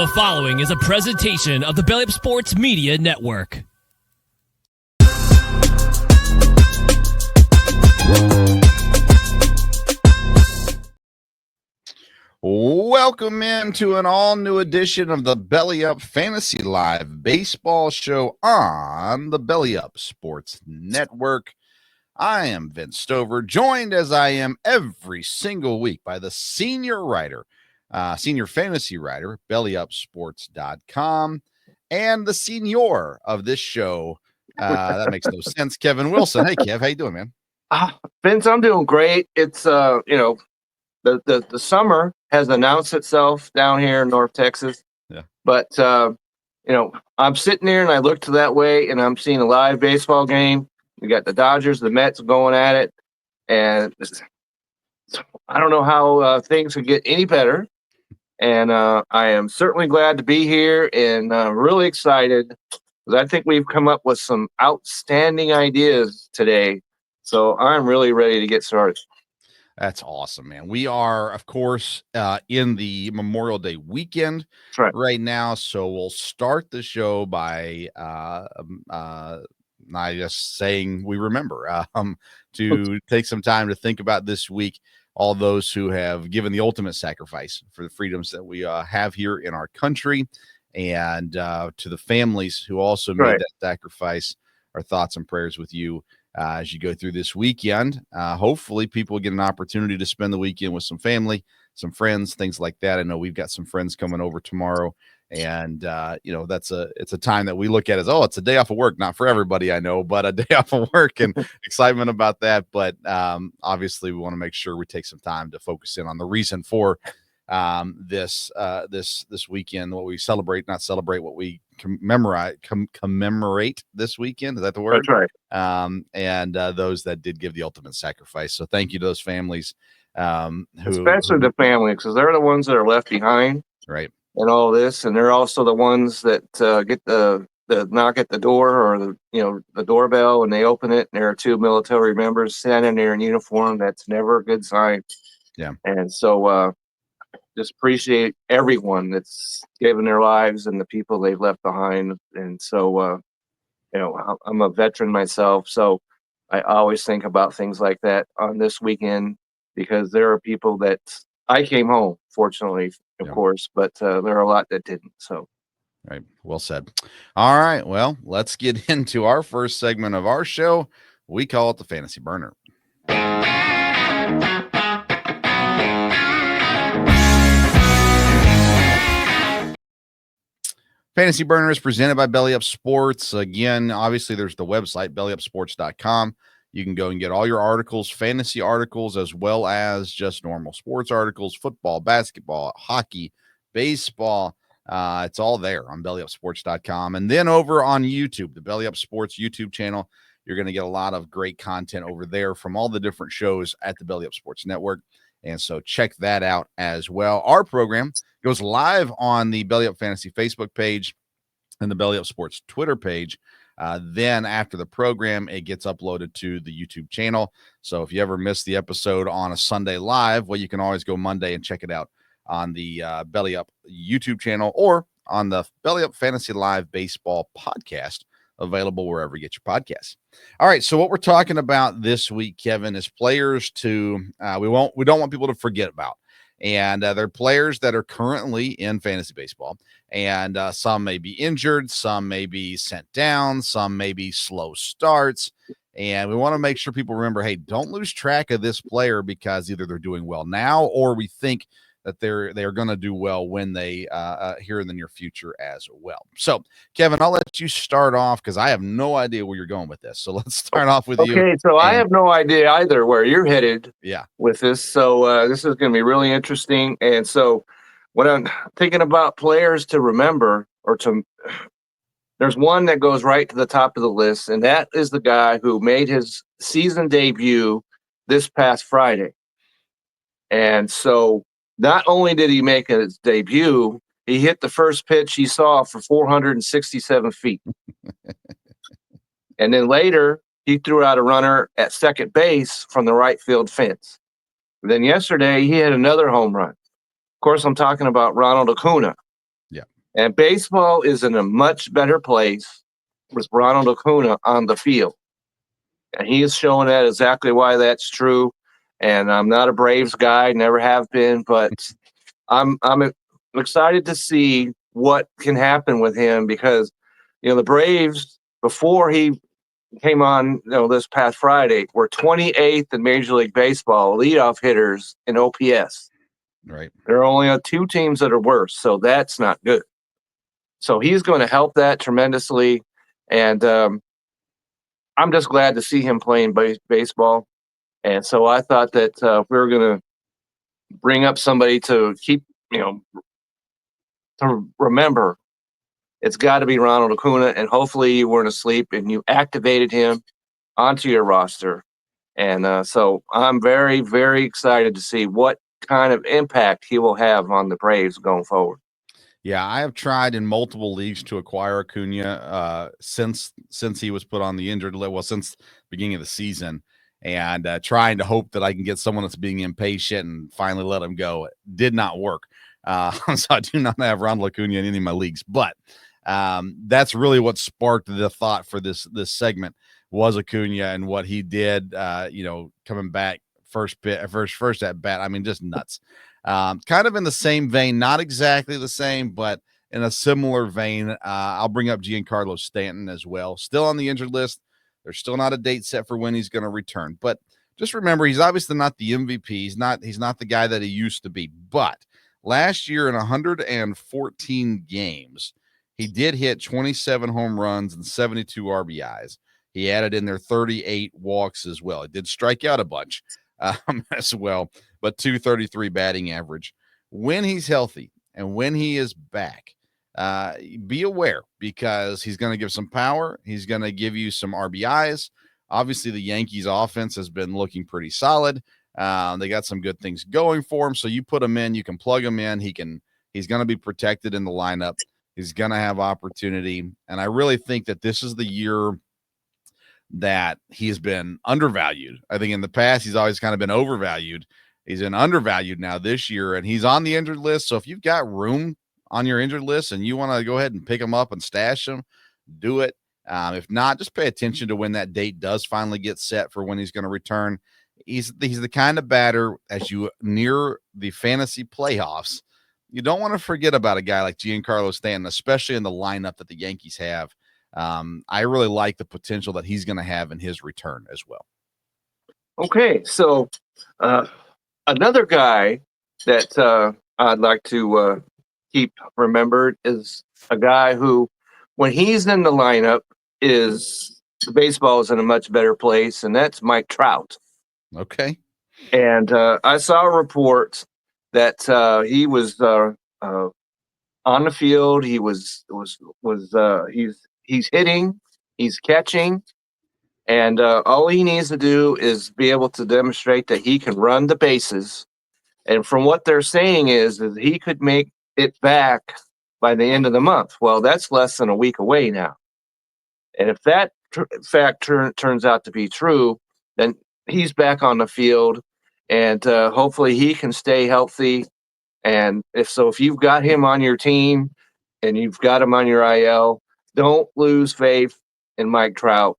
The following is a presentation of the Belly Up Sports Media Network. Welcome into an all-new edition of the Belly Up Fantasy Live baseball show on the Belly Up Sports Network. I am Vince Stover, joined as I am every single week by the senior writer, senior fantasy writer, bellyupsports.com, and the senior of this show. That makes no sense, Kevin Wilson. Hey, Kev, how you doing, man? Vince, I'm doing great. It's the summer has announced itself down here in North Texas. Yeah. But I'm sitting there and I look to that way and I'm seeing a live baseball game. We got the Dodgers, the Mets going at it, and I don't know how things could get any better. And I am certainly glad to be here and really excited because I think we've come up with some outstanding ideas today. So I'm really ready to get started. That's awesome, man. We are, of course, in the Memorial Day weekend right now. So we'll start the show by not just saying we remember to take some time to think about this week, all those who have given the ultimate sacrifice for the freedoms that we have here in our country, and to the families who also made that sacrifice. Our thoughts and prayers with you as you go through this weekend. Hopefully people get an opportunity to spend the weekend with some family, some friends, things like that. I know we've got some friends coming over tomorrow, and it's a time that we look at as, it's a day off of work. Not for everybody, I know, but a day off of work, and excitement about that. But obviously we want to make sure we take some time to focus in on the reason for this weekend, what we what we commemorate this weekend. Is that the word? That's right. And those that did give the ultimate sacrifice. So thank you to those families, especially the family, because they're the ones that are left behind, right? And all this, and they're also the ones that get the knock at the door or the doorbell, and they open it, and there are two military members standing there in uniform. That's never a good sign. Yeah. And so just appreciate everyone that's given their lives and the people they've left behind. And so I'm a veteran myself, so I always think about things like that on this weekend, because there are people that I came home, fortunately, of course, but there are a lot that didn't. So, right. Well said. All right. Well, let's get into our first segment of our show. We call it the Fantasy Burner. Fantasy Burner is presented by Belly Up Sports. Again, obviously, there's the website, bellyupsports.com. You can go and get all your articles, fantasy articles, as well as just normal sports articles, football, basketball, hockey, baseball. It's all there on bellyupsports.com. And then over on YouTube, the Belly Up Sports YouTube channel, you're going to get a lot of great content over there from all the different shows at the Belly Up Sports Network. And so check that out as well. Our program goes live on the Belly Up Fantasy Facebook page and the Belly Up Sports Twitter page. Then after the program, it gets uploaded to the YouTube channel. So if you ever miss the episode on a Sunday live, well, you can always go Monday and check it out on the Belly Up YouTube channel or on the Belly Up Fantasy Live Baseball podcast, available wherever you get your podcasts. All right, so what we're talking about this week, Kevin, is players we don't want people to forget about. And they're players that are currently in fantasy baseball, and some may be injured, some may be sent down, some may be slow starts. And we want to make sure people remember, hey, don't lose track of this player because either they're doing well now or we think that they're going to do well when they here in the near future as well. So, Kevin, I'll let you start off because I have no idea where you're going with this. So let's start off with you. Okay, so I have no idea either where you're headed with this. So this is going to be really interesting. And so when I'm thinking about players to remember, there's one that goes right to the top of the list, and that is the guy who made his season debut this past Friday. And so not only did he make his debut, he hit the first pitch he saw for 467 feet. And then later, he threw out a runner at second base from the right field fence. Then yesterday, he had another home run. Of course, I'm talking about Ronald Acuña. Yeah. And baseball is in a much better place with Ronald Acuña on the field. And he is showing that exactly why that's true. And I'm not a Braves guy, never have been, but I'm excited to see what can happen with him because, the Braves, before he came on, this past Friday, were 28th in Major League Baseball leadoff hitters in OPS. Right. There are only 2 teams that are worse, so that's not good. So he's going to help that tremendously, and I'm just glad to see him playing baseball. And so I thought that if we were going to bring up somebody to keep, to remember, it's got to be Ronald Acuña, and hopefully you weren't asleep and you activated him onto your roster. And so I'm very, very excited to see what kind of impact he will have on the Braves going forward. Yeah, I have tried in multiple leagues to acquire Acuna since he was put on the injured list. Well, since the beginning of the season, and trying to hope that I can get someone that's being impatient and finally let him go. It did not work. So I do not have Ronald Acuña in any of my leagues, but that's really what sparked the thought for this segment was Acuna and what he did. Coming back first at bat. I mean, just nuts. Kind of in the same vein, not exactly the same, but in a similar vein. I'll bring up Giancarlo Stanton as well. Still on the injured list. There's still not a date set for when he's going to return. But just remember, he's obviously not the MVP. He's not the guy that he used to be. But last year in 114 games, he did hit 27 home runs and 72 RBIs. He added in there 38 walks as well. He did strike out a bunch as well, but 233 batting average. When he's healthy and when he is back, be aware because he's going to give some power. He's going to give you some RBIs. Obviously, the Yankees offense has been looking pretty solid. They got some good things going for him. So you put him in, you can plug him in. He's going to be protected in the lineup. He's going to have opportunity. And I really think that this is the year that he's been undervalued. I think in the past, he's always kind of been overvalued. He's been undervalued now this year, and he's on the injured list. So if you've got room on your injured list and you want to go ahead and pick him up and stash him, do it. If not, just pay attention to when that date does finally get set for when he's going to return. He's the kind of batter as you near the fantasy playoffs, you don't want to forget about a guy like Giancarlo Stanton, especially in the lineup that the Yankees have. I really like the potential that he's going to have in his return as well. Okay, so another guy that I'd like to keep remembered is a guy who, when he's in the lineup, the baseball is in a much better place, and that's Mike Trout. Okay. And I saw a report that he was on the field. He he's hitting, he's catching, and all he needs to do is be able to demonstrate that he can run the bases. And from what they're saying is that he could make it back by the end of the month. Well, that's less than a week away now. And if that fact turns out to be true, then he's back on the field, and hopefully he can stay healthy. And if you've got him on your team and you've got him on your IL, don't lose faith in Mike Trout.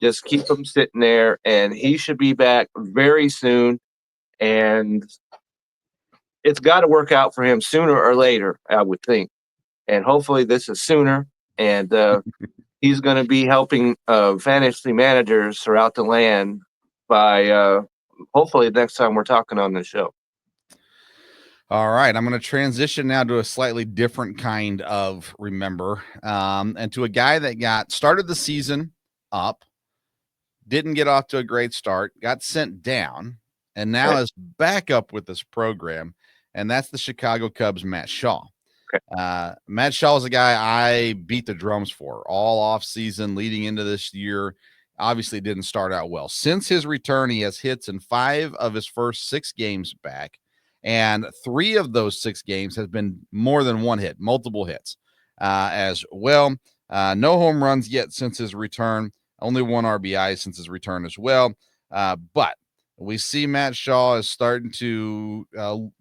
Just keep him sitting there, and he should be back very soon. And it's got to work out for him sooner or later, I would think. And hopefully this is sooner. And he's going to be helping fantasy managers throughout the land by hopefully next time we're talking on the show. All right, I'm going to transition now to a slightly different kind of remember, and to a guy that started the season up, didn't get off to a great start, got sent down, and now is back up with this program, and that's the Chicago Cubs' Matt Shaw. Okay. Matt Shaw is a guy I beat the drums for all off season leading into this year. Obviously didn't start out well. Since his return, he has hits in 5 of his first 6 games back. And 3 of those 6 games has been more than one hit, multiple hits as well. No home runs yet since his return. Only 1 RBI since his return as well. But we see Matt Shaw is starting to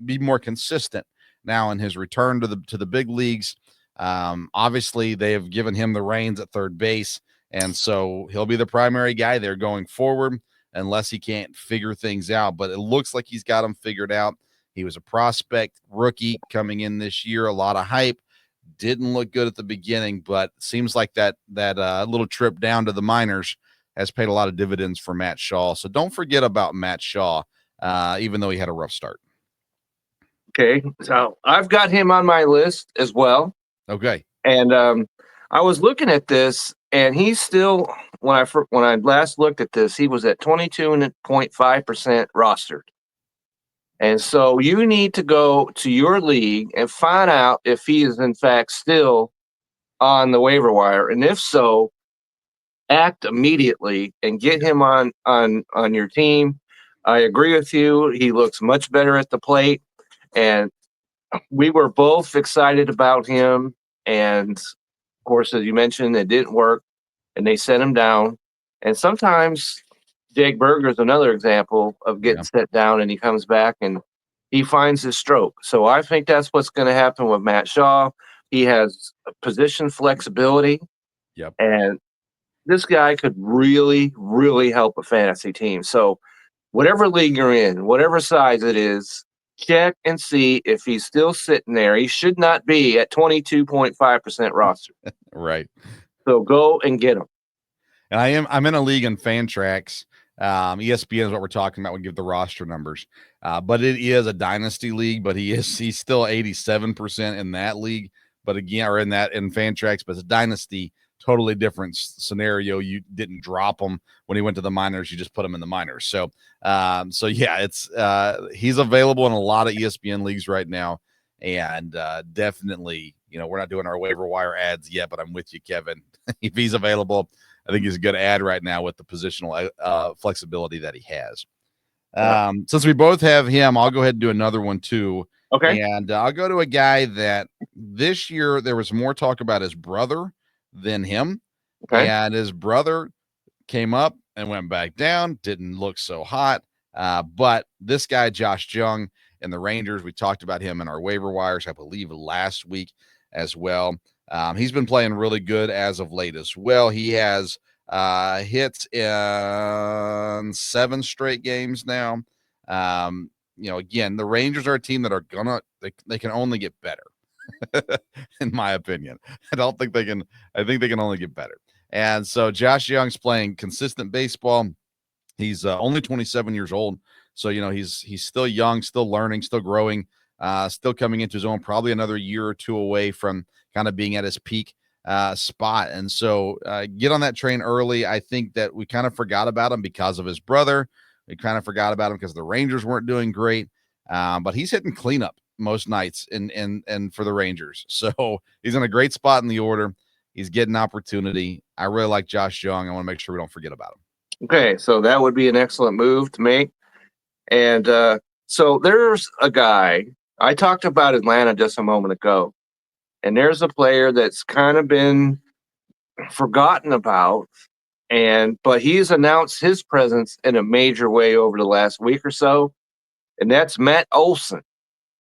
be more consistent now in his return to the big leagues. Obviously, they have given him the reins at third base, and so he'll be the primary guy there going forward unless he can't figure things out. But it looks like he's got them figured out. He was a prospect rookie coming in this year, a lot of hype. Didn't look good at the beginning, but seems like that little trip down to the minors has paid a lot of dividends for Matt Shaw. So don't forget about Matt Shaw, even though he had a rough start. Okay, so I've got him on my list as well. Okay. And I was looking at this, and he's still, when I last looked at this, he was at 22.5% rostered. And so you need to go to your league and find out if he is in fact still on the waiver wire, and if so, act immediately and get him on your team. I agree with you. He looks much better at the plate, and we were both excited about him. And of course, as you mentioned, it didn't work, and they sent him down. And sometimes Jake Berger is another example of getting set down, and he comes back and he finds his stroke. So I think that's what's going to happen with Matt Shaw. He has position flexibility. Yep. And this guy could really, really help a fantasy team. So whatever league you're in, whatever size it is, check and see if he's still sitting there. He should not be at 22.5% roster. Right. So go and get him. And I'm in a league in Fantrax. ESPN is what we're talking about. We give the roster numbers, but it is a dynasty league. But he's still 87% in that league. But again, or in Fantrax, but it's a dynasty, totally different scenario. You didn't drop him when he went to the minors; you just put him in the minors. So yeah, it's he's available in a lot of ESPN leagues right now, and definitely, we're not doing our waiver wire ads yet, but I'm with you, Kevin. If he's available, I think he's a good ad right now with the positional flexibility that he has. Since we both have him, I'll go ahead and do another one too. Okay. And I'll go to a guy that this year there was more talk about his brother than him. Okay. And his brother came up and went back down, didn't look so hot. But this guy, Josh Jung, and the Rangers, we talked about him in our waiver wires, I believe, last week as well. He's been playing really good as of late as well. He has hits in 7 straight games now. Again, the Rangers are a team that are they can only get better, in my opinion. I think they can only get better. And so Josh Jung's playing consistent baseball. He's only 27 years old. So, he's still young, still learning, still growing, still coming into his own, probably another year or two away from kind of being at his peak spot. And so get on that train early. I think that we kind of forgot about him because of his brother. We kind of forgot about him because the Rangers weren't doing great. But he's hitting cleanup most nights and for the Rangers. So he's in a great spot in the order. He's getting opportunity. I really like Josh Jung. I want to make sure we don't forget about him. Okay, so that would be an excellent move to make. And so there's a guy, I talked about Atlanta just a moment ago, and there's a player that's kind of been forgotten about, but he's announced his presence in a major way over the last week or so, and that's Matt Olson,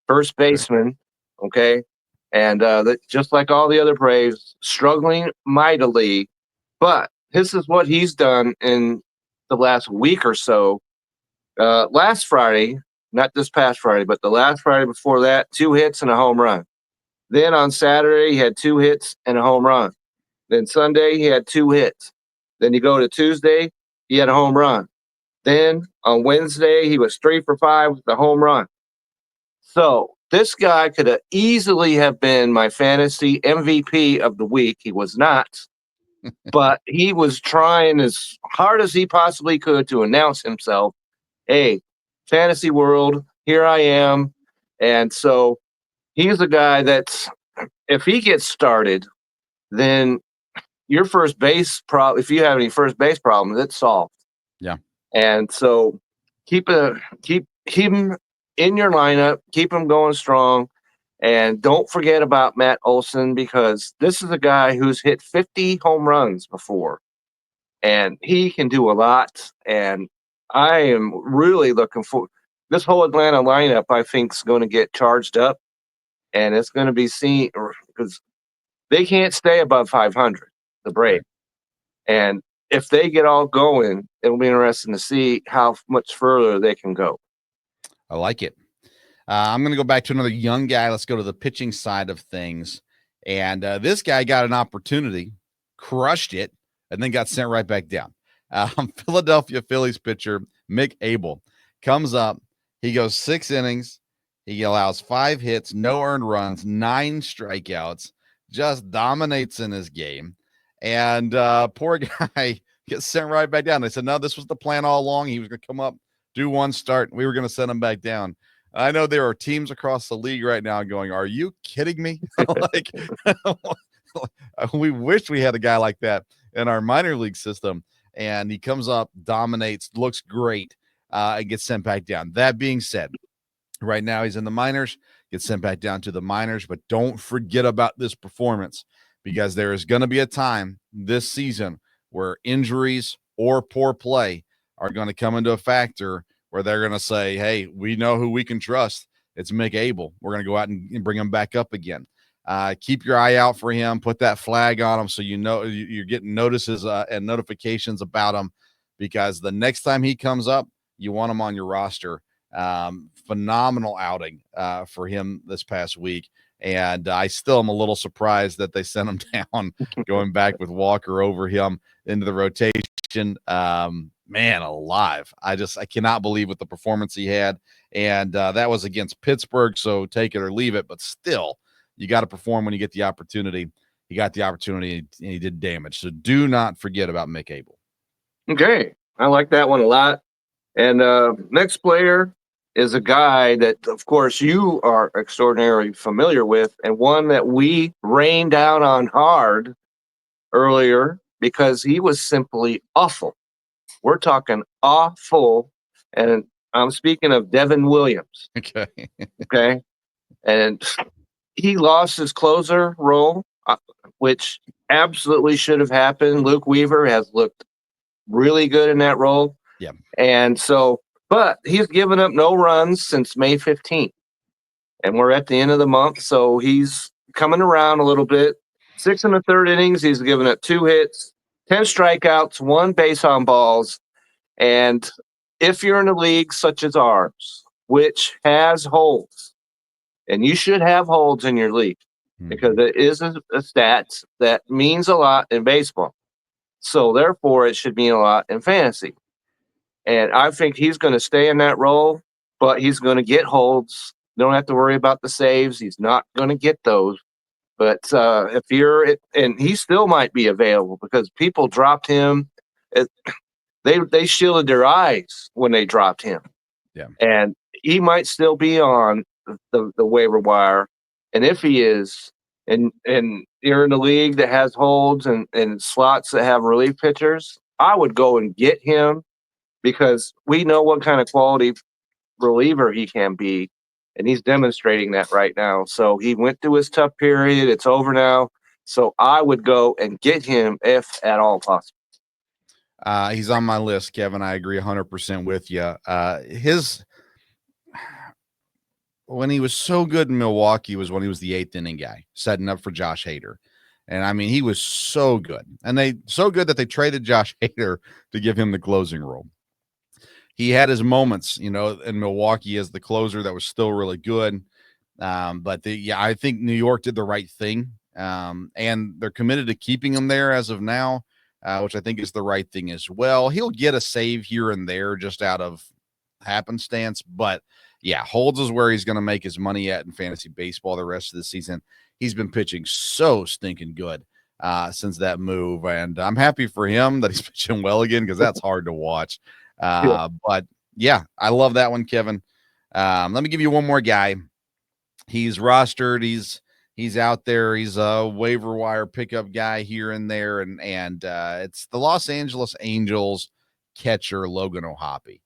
first baseman, okay? And just like all the other Braves, struggling mightily, but this is what he's done in the last week or so. Last Friday, not this past Friday, but the last Friday before that, 2 hits and a home run. Then on Saturday, he had 2 hits and a home run. Then Sunday, he had 2 hits. Then you go to Tuesday, he had a home run. Then on Wednesday, he was 3 for 5 with a home run. So this guy could have easily have been my fantasy MVP of the week. He was not, but he was trying as hard as he possibly could to announce himself. Hey, fantasy world, here I am. And so he's a guy that's, if he gets started, then your first base problem, if you have any first base problems, it's solved. Yeah. And so keep him in your lineup, keep him going strong, and don't forget about Matt Olson, because this is a guy who's hit 50 home runs before, and he can do a lot. And I am really looking for this whole Atlanta lineup. I think is going to get charged up, and it's going to be seen because they can't stay above 500, the Braves. And if they get all going, it'll be interesting to see how much further they can go. I like it. I'm going to go back to another young guy. Let's go to the pitching side of things. And this guy got an opportunity, crushed it, and then got sent right back down. Philadelphia Phillies pitcher Mick Abel comes up. He goes 6 innings. He allows 5 hits, no earned runs, 9 strikeouts, just dominates in his game. And poor guy gets sent right back down. They said, no, this was the plan all along. He was going to come up, do one start, and we were going to send him back down. I know there are teams across the league right now going, are you kidding me? Like, we wish we had a guy like that in our minor league system. And he comes up, dominates, looks great, and gets sent back down. That being said, right now he's in the minors, gets sent back down to the minors, but don't forget about this performance, because there is going to be a time this season where injuries or poor play are going to come into a factor where they're going to say, hey, we know who we can trust. It's Mick Abel. We're going to go out and bring him back up again. Keep your eye out for him. Put that flag on him so you know you're getting notices and notifications about him, because the next time he comes up, you want him on your roster. Phenomenal outing for him this past week. And I still am a little surprised that they sent him down, going back with Walker over him into the rotation. Man alive. I cannot believe what the performance he had. And that was against Pittsburgh, so take it or leave it. But still, you got to perform when you get the opportunity. He got the opportunity, and he did damage. So do not forget about Mick Abel. Okay. I like that one a lot. And next player is a guy that, of course, you are extraordinarily familiar with, and one that we rained down on hard earlier because he was simply awful. We're talking awful, and I'm speaking of Devin Williams. Okay. Okay. And he lost his closer role, which absolutely should have happened. Luke Weaver has looked really good in that role. Yeah. And so, but he's given up no runs since May 15th. And we're at the end of the month, so he's coming around a little bit. 6 1/3 innings, he's given up 2 hits, 10 strikeouts, 1 base on balls. And if you're in a league such as ours, which has holds, and you should have holds in your league, because it is a stat that means a lot in baseball. So therefore, it should mean a lot in fantasy. And I think he's going to stay in that role, but he's going to get holds. Don't have to worry about the saves. He's not going to get those. But if you're, and he still might be available because people dropped him. They shielded their eyes when they dropped him. Yeah. And he might still be on the waiver wire. And if he is, and you're in a league that has holds and slots that have relief pitchers, I would go and get him, because we know what kind of quality reliever he can be, and he's demonstrating that right now. So he went through his tough period. It's over now. So I would go and get him if at all possible. He's on my list, Kevin. I agree 100% with you. When he was so good in Milwaukee was when he was the 8th inning guy, setting up for Josh Hader. And I mean, he was so good, and so good that they traded Josh Hader to give him the closing role. He had his moments, in Milwaukee as the closer that was still really good. But I think New York did the right thing. And they're committed to keeping him there as of now, which I think is the right thing as well. He'll get a save here and there just out of happenstance, but yeah, holds is where he's going to make his money at in fantasy baseball the rest of the season. He's been pitching so stinking good since that move, and I'm happy for him that he's pitching well again, because that's hard to watch. But yeah, I love that one, Kevin. Let me give you one more guy. He's rostered. He's out there. He's a waiver wire pickup guy here and there, and it's the Los Angeles Angels catcher Logan O'Hoppe.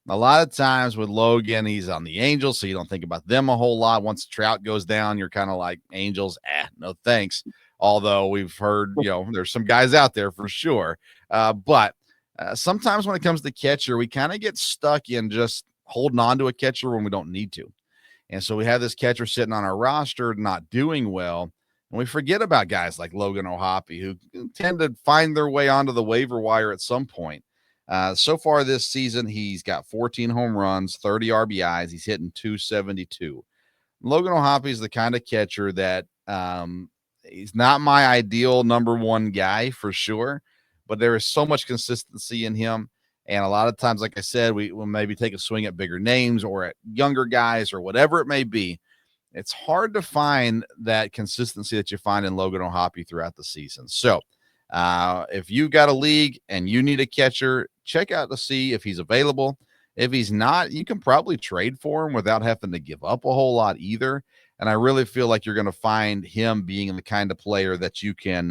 A lot of times with Logan, he's on the Angels, so you don't think about them a whole lot. Once Trout goes down, you're kind of like, Angels, no thanks. Although we've heard, there's some guys out there for sure. But sometimes when it comes to catcher, we kind of get stuck in just holding on to a catcher when we don't need to. And so we have this catcher sitting on our roster not doing well. And we forget about guys like Logan O'Hoppe, who tend to find their way onto the waiver wire at some point. So far this season, he's got 14 home runs, 30 RBIs. He's hitting 272. Logan O'Hoppe is the kind of catcher that he's not my ideal number one guy for sure, but there is so much consistency in him. And a lot of times, like I said, we will maybe take a swing at bigger names or at younger guys or whatever it may be. It's hard to find that consistency that you find in Logan O'Hoppe throughout the season. So if you've got a league and you need a catcher, check out to see if he's available. If he's not, you can probably trade for him without having to give up a whole lot either. And I really feel like you're going to find him being the kind of player that you can,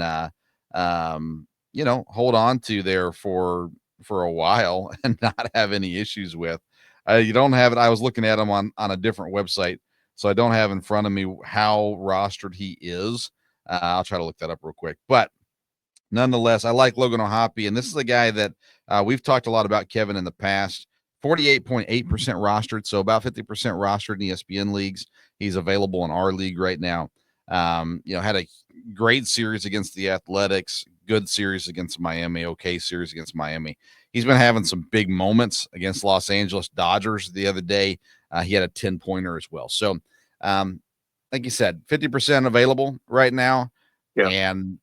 hold on to there for a while and not have any issues with. You don't have it. I was looking at him on a different website, so I don't have in front of me how rostered he is. I'll try to look that up real quick. But nonetheless, I like Logan O'Hoppe, and this is a guy that we've talked a lot about, Kevin, in the past. 48.8% rostered, so about 50% rostered in ESPN leagues. He's available in our league right now. Had a great series against the Athletics, good series against Miami, okay series against Miami. He's been having some big moments against Los Angeles Dodgers the other day. He had a 10-pointer as well. So, like you said, 50% available right now. Yeah. And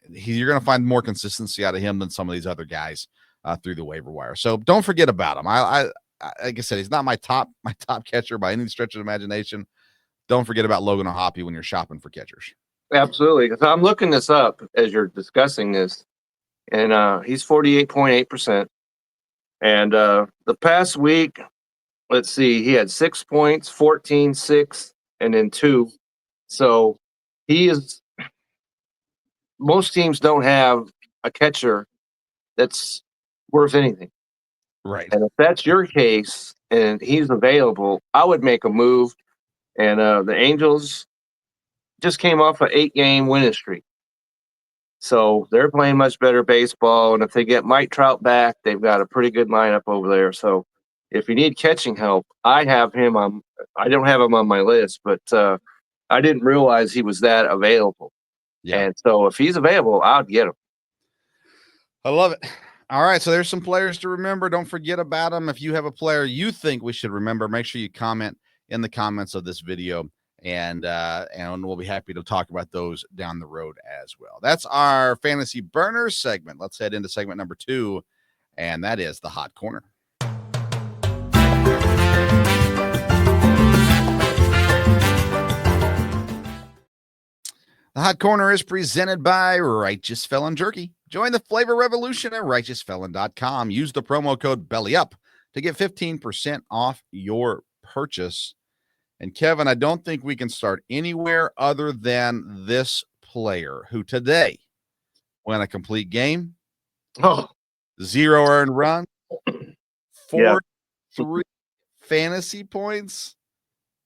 you're going to find more consistency out of him than some of these other guys through the waiver wire. So don't forget about him. I like I said, he's not my top catcher by any stretch of imagination. Don't forget about Logan O'Hoppe when you're shopping for catchers. Absolutely, because I'm looking this up as you're discussing this, and he's 48.8%. And the past week, let's see, he had 6 points, 14, 6, and then 2. So he is. Most teams don't have a catcher that's worth anything. Right. And if that's your case and he's available, I would make a move. And the Angels just came off an 8-game winning streak. So they're playing much better baseball. And if they get Mike Trout back, they've got a pretty good lineup over there. So if you need catching help, I have him on. I don't have him on my list, but I didn't realize he was that available. Yeah. And so if he's available, I'll get him. I love it. All right, so there's some players to remember. Don't forget about them. If you have a player you think we should remember, make sure you comment in the comments of this video, and we'll be happy to talk about those down the road as well. That's our Fantasy Burners segment. Let's head into segment number 2, and that is the Hot Corner. The Hot Corner is presented by Righteous Felon Jerky. Join the flavor revolution at righteousfelon.com. Use the promo code BELLYUP to get 15% off your purchase. And Kevin, I don't think we can start anywhere other than this player who today went a complete game. 0 earned run, 4-3 fantasy points.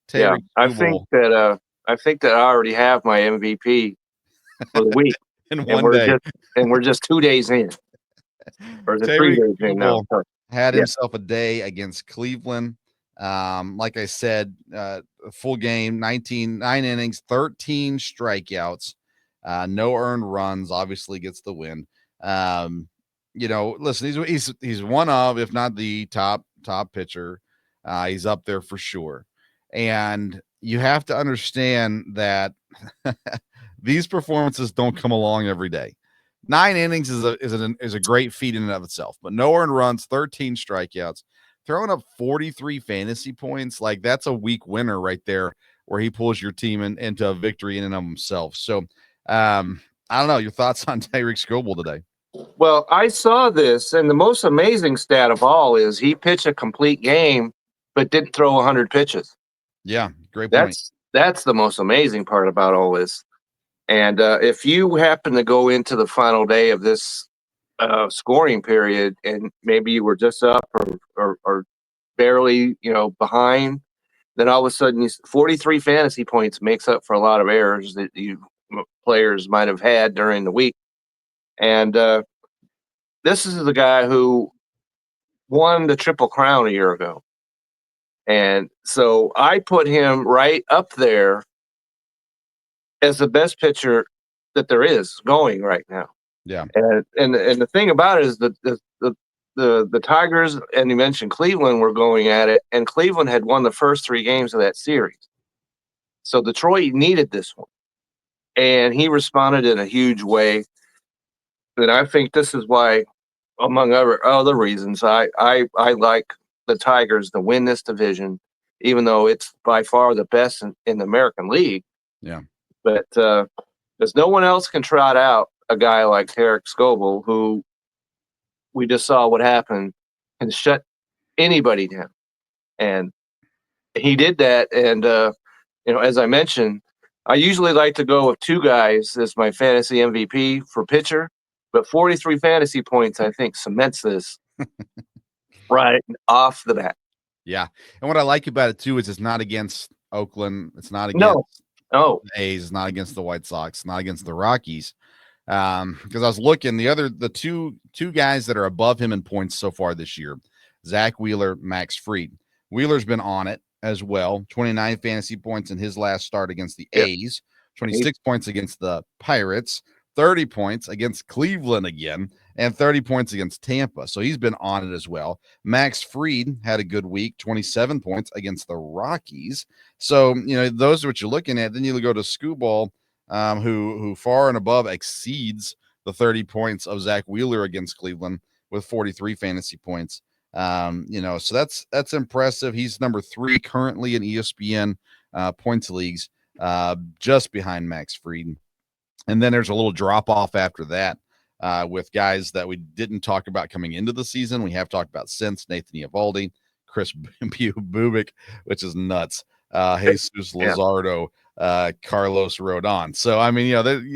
Tarik Skubal. I think that I already have my MVP for the week. In one day. We're just 2 days in. Or 3 days in now. Had himself a day against Cleveland. Like I said, full game, 9 innings, 13 strikeouts, no earned runs, obviously gets the win. Listen, he's one of, if not the top pitcher. He's up there for sure. And you have to understand that these performances don't come along every day. 9 innings is a great feat in and of itself, but no earned runs, 13 strikeouts, throwing up 43 fantasy points. Like, that's a week winner right there, where he pulls your team into a victory in and of himself. So I don't know, your thoughts on Tarik Skubal today? Well, I saw this, and the most amazing stat of all is he pitched a complete game, but didn't throw 100 pitches. Yeah, great point. That's the most amazing part about all this. And if you happen to go into the final day of this scoring period, and maybe you were just up or barely, behind, then all of a sudden 43 fantasy points makes up for a lot of errors that you players might have had during the week. And this is the guy who won the Triple Crown a year ago. And so I put him right up there as the best pitcher that there is going right now. Yeah. And the thing about it is that the Tigers, and you mentioned Cleveland, were going at it, and Cleveland had won the first 3 games of that series. So Detroit needed this one, and he responded in a huge way. And I think this is why, among other reasons, I like the Tigers to win this division, even though it's by far the best in the American League. Yeah. But because no one else can trot out a guy like Tarik Skubal, who we just saw what happened, and shut anybody down. And he did that. And, as I mentioned, I usually like to go with 2 guys as my fantasy MVP for pitcher, but 43 fantasy points, I think, cements this right off the bat. Yeah. And what I like about it, too, is it's not against Oakland. It's not against the A's. It's not against the White Sox. It's not against the Rockies. Because I was looking, the two guys that are above him in points so far this year, Zach Wheeler, Max Fried. Wheeler's been on it as well, 29 fantasy points in his last start against the A's, 26 points against the Pirates, 30 points against Cleveland again, and 30 points against Tampa. So he's been on it as well. Max Fried had a good week, 27 points against the Rockies. So, those are what you're looking at. Then you go to Skubal, who far and above exceeds the 30 points of Zach Wheeler against Cleveland with 43 fantasy points. So that's impressive. He's number 3 currently in ESPN points leagues, just behind Max Fried. And then there's a little drop off after that with guys that we didn't talk about coming into the season. We have talked about since Nathan Eovaldi, Chris Bubik, which is nuts. Jesus Luzardo, Carlos Rodon. So,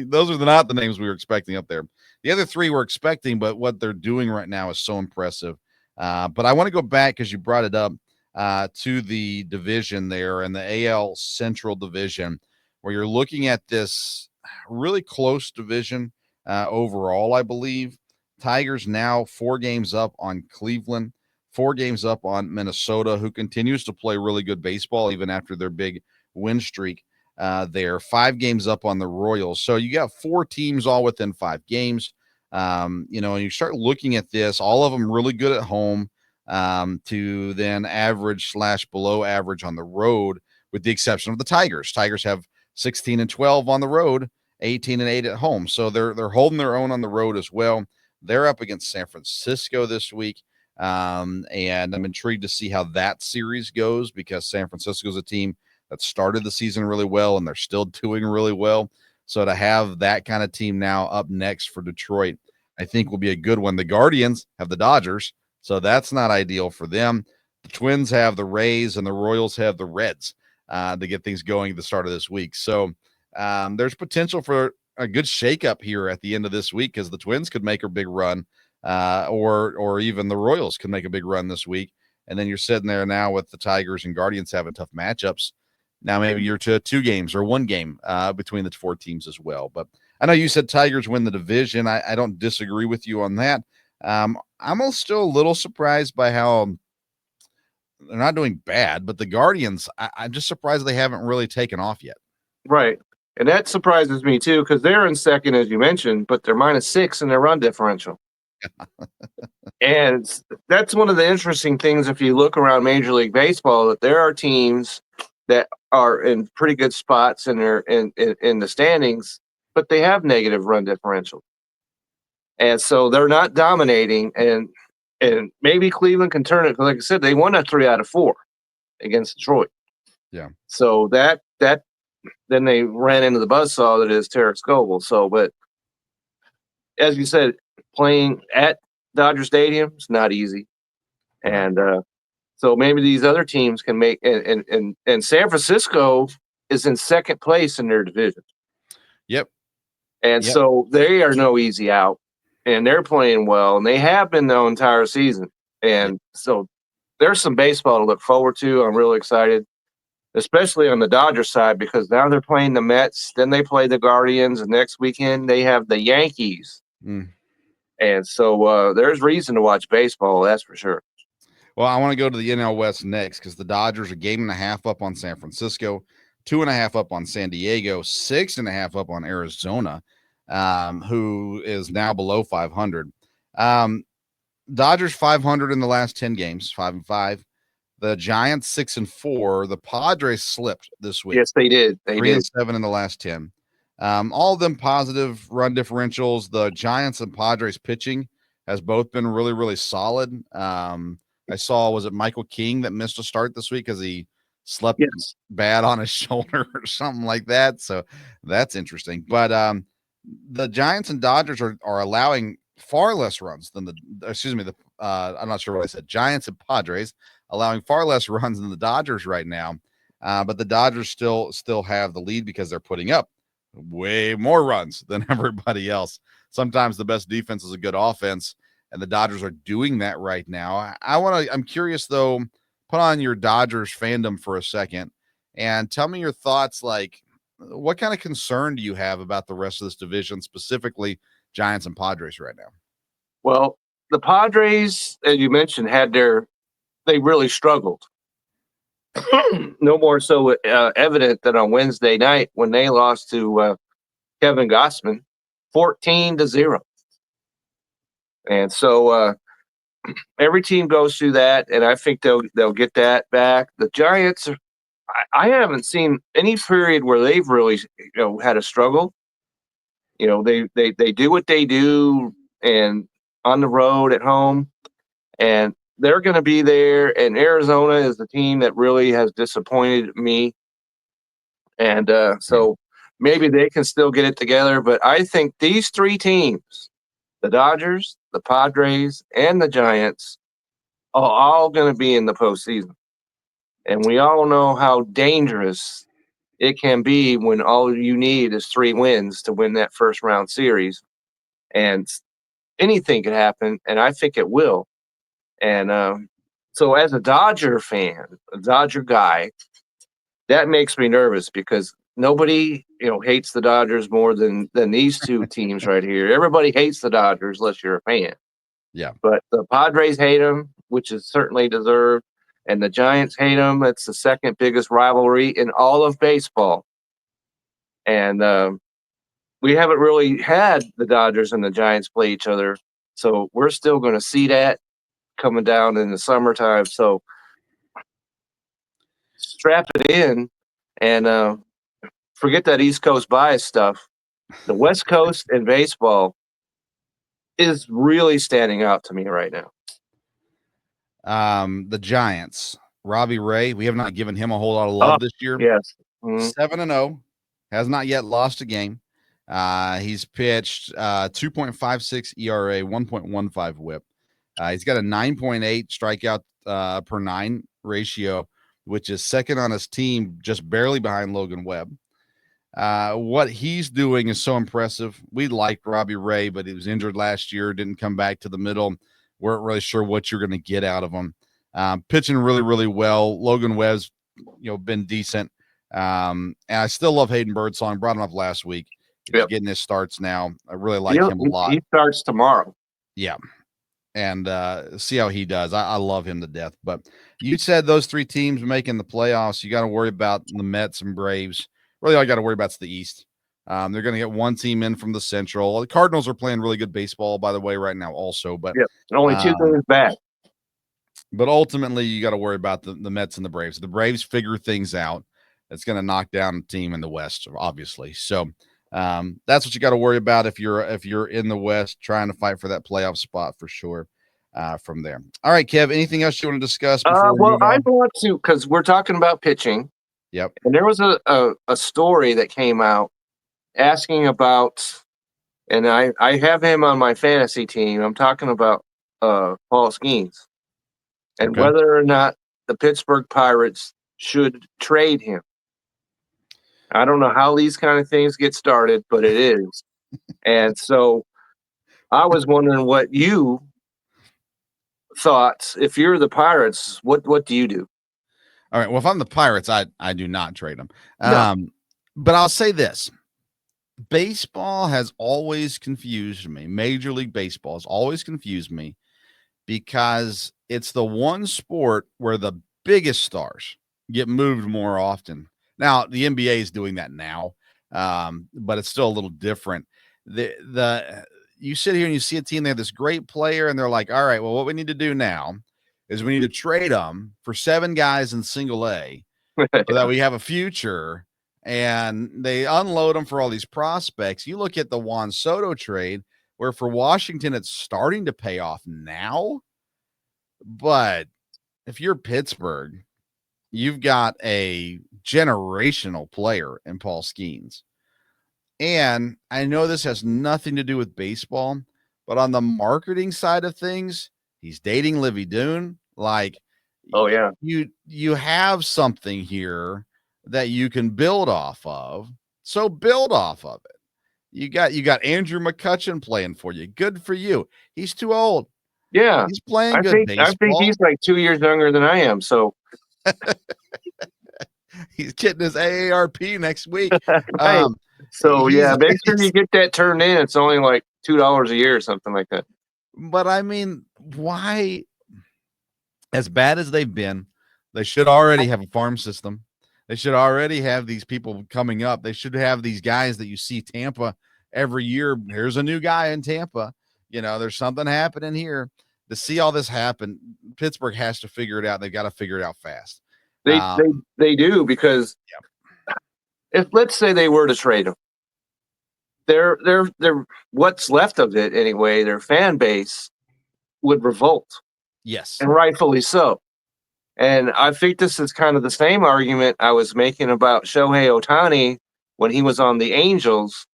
those are not the names we were expecting up there. The other 3 we're expecting, but what they're doing right now is so impressive. But I want to go back, because you brought it up, to the division there, and the AL Central Division, where you're looking at this really close division overall, I believe. Tigers now 4 games up on Cleveland, 4 games up on Minnesota, who continues to play really good baseball even after their big win streak. They're 5 games up on the Royals. So you got 4 teams all within 5 games. And you start looking at this, all of them really good at home, to then average / below average on the road, with the exception of the Tigers. Tigers have 16-12 on the road, 18-8 at home. So they're holding their own on the road as well. They're up against San Francisco this week. And I'm intrigued to see how that series goes, because San Francisco is a team that started the season really well, and they're still doing really well. So to have that kind of team now up next for Detroit, I think will be a good one. The Guardians have the Dodgers, so that's not ideal for them. The Twins have the Rays, and the Royals have the Reds to get things going at the start of this week. So there's potential for a good shakeup here at the end of this week, because the Twins could make a big run, or even the Royals could make a big run this week. And then you're sitting there now with the Tigers and Guardians having tough matchups. Now maybe you're to 2 games or 1 game between the 4 teams as well. But I know you said Tigers win the division. I don't disagree with you on that. I'm still a little surprised by how they're not doing bad, but the Guardians, I'm just surprised they haven't really taken off yet. Right. And that surprises me too, because they're in second, as you mentioned, but they're -6 in their run differential. And that's one of the interesting things, if you look around Major League Baseball, that there are teams that are in pretty good spots in the standings, but they have negative run differential. And so they're not dominating, and maybe Cleveland can turn it, because like I said, they won a 3 out of 4 against Detroit. Yeah. So that then they ran into the buzzsaw that is Tarik Skubal. So, but as you said, playing at Dodger Stadium is not easy. And so maybe these other teams can make, and San Francisco is in second place in their division. Yep. And so they are no easy out, and they're playing well, and they have been the entire season. And so there's some baseball to look forward to. I'm really excited, especially on the Dodgers side, because now they're playing the Mets, then they play the Guardians, and next weekend they have the Yankees. And so there's reason to watch baseball, that's for sure. Well, I want to go to the NL West next, because the Dodgers are 1.5 games up on San Francisco, 2.5 up on San Diego, 6.5 up on Arizona, who is now below 500. Dodgers 500 in the last 10 games, 5-5. The Giants 6-4. The Padres slipped this week. Yes, they did. They 3-7 in the last 10. All of them positive run differentials. The Giants and Padres pitching has both been really, really solid. I saw, was it Michael King that missed a start this week because he slept bad on his shoulder or something like that? So that's interesting. But the Giants and Dodgers are allowing far less runs than I'm not sure what I said. Giants and Padres allowing far less runs than the Dodgers right now. But the Dodgers still have the lead because they're putting up way more runs than everybody else. Sometimes the best defense is a good offense, and the Dodgers are doing that right now. I'm curious though, put on your Dodgers fandom for a second and tell me your thoughts. Like, what kind of concern do you have about the rest of this division, specifically Giants and Padres right now? Well, the Padres, as you mentioned, they really struggled. No more so evident than on Wednesday night when they lost to Kevin Gossman 14-0. And so every team goes through that, and I think they'll get that back. The Giants, I haven't seen any period where they've really had a struggle. They do what they do, and on the road, at home, and they're going to be there. And Arizona is the team that really has disappointed me. And so maybe they can still get it together. But I think these three teams, the Dodgers, the Padres, and the Giants, are all going to be in the postseason. And we all know how dangerous it can be when all you need is 3 wins to win that first round series. And anything could happen, and I think it will. And so as a Dodger fan, a Dodger guy, that makes me nervous because nobody, hates the Dodgers more than these two teams right here. Everybody hates the Dodgers unless you're a fan. Yeah. But the Padres hate them, which is certainly deserved, and the Giants hate them. It's the second biggest rivalry in all of baseball. And we haven't really had the Dodgers and the Giants play each other, so we're still going to see that coming down in the summertime. So strap it in and forget that East Coast bias stuff. The West Coast in baseball is really standing out to me right now. The Giants, Robbie Ray, we have not given him a whole lot of love this year. Yes. 7-0, has not yet lost a game. He's pitched 2.56 ERA, 1.15 whip. He's got a 9.8 strikeout per 9 ratio, which is second on his team, just barely behind Logan Webb. What he's doing is so impressive. We liked Robbie Ray, but he was injured last year, didn't come back to the middle. Weren't really sure what you're going to get out of him. Pitching really, really well. Logan Webb's, been decent. And I still love Hayden Birdsong. Brought him up last week. He's getting his starts now. I really like him a lot. He starts tomorrow. Yeah. And see how he does. I love him to death. But you said those three teams making the playoffs. You got to worry about the Mets and Braves. Really, all you got to worry about is the East. They're going to get one team in from the Central. The Cardinals are playing really good baseball, by the way, right now also. But only 2 games back. But ultimately, you got to worry about the Mets and the Braves. The Braves figure things out. It's going to knock down a team in the West, obviously. So that's what you got to worry about if you're in the West trying to fight for that playoff spot for sure. From there. All right, Kev, anything else you want to discuss before we move on? I want to, because we're talking about pitching. Yep. And there was a story that came out asking about, and I have him on my fantasy team. I'm talking about Paul Skenes and whether or not the Pittsburgh Pirates should trade him. I don't know how these kind of things get started, but it is. And so I was wondering what you thought. If you're the Pirates, what do you do? All right. Well, if I'm the Pirates, I do not trade them. No. But I'll say this. Baseball has always confused me. Major League Baseball has always confused me because it's the one sport where the biggest stars get moved more often. Now, the NBA is doing that now, but it's still a little different. You sit here and you see a team, they have this great player, and they're like, all right, well, what we need to do now is we need to trade them for 7 guys in single A so that we have a future, and they unload them for all these prospects. You look at the Juan Soto trade, where for Washington, it's starting to pay off now. But if you're Pittsburgh, you've got a generational player in Paul Skenes. And I know this has nothing to do with baseball, but on the marketing side of things, he's dating Livy Dune. Like, oh yeah, you have something here that you can build off of. So build off of it. You got Andrew McCutchen playing for you. Good for you. He's too old. Yeah, he's playing good baseball. I think he's like 2 years younger than I am. So he's getting his AARP next week. Right. So yeah, make sure you get that turned in. It's only like $2 a year or something like that. But I mean, why? As bad as they've been, they should already have a farm system. They should already have these people coming up. They should have these guys that you see Tampa every year. Here's a new guy in Tampa. There's something happening here. To see all this happen, Pittsburgh has to figure it out. They've got to figure it out fast. They do, because if, let's say, they were to trade him, they're what's left of it anyway, their fan base would revolt. Yes. And rightfully so. And I think this is kind of the same argument I was making about Shohei Ohtani when he was on the Angels,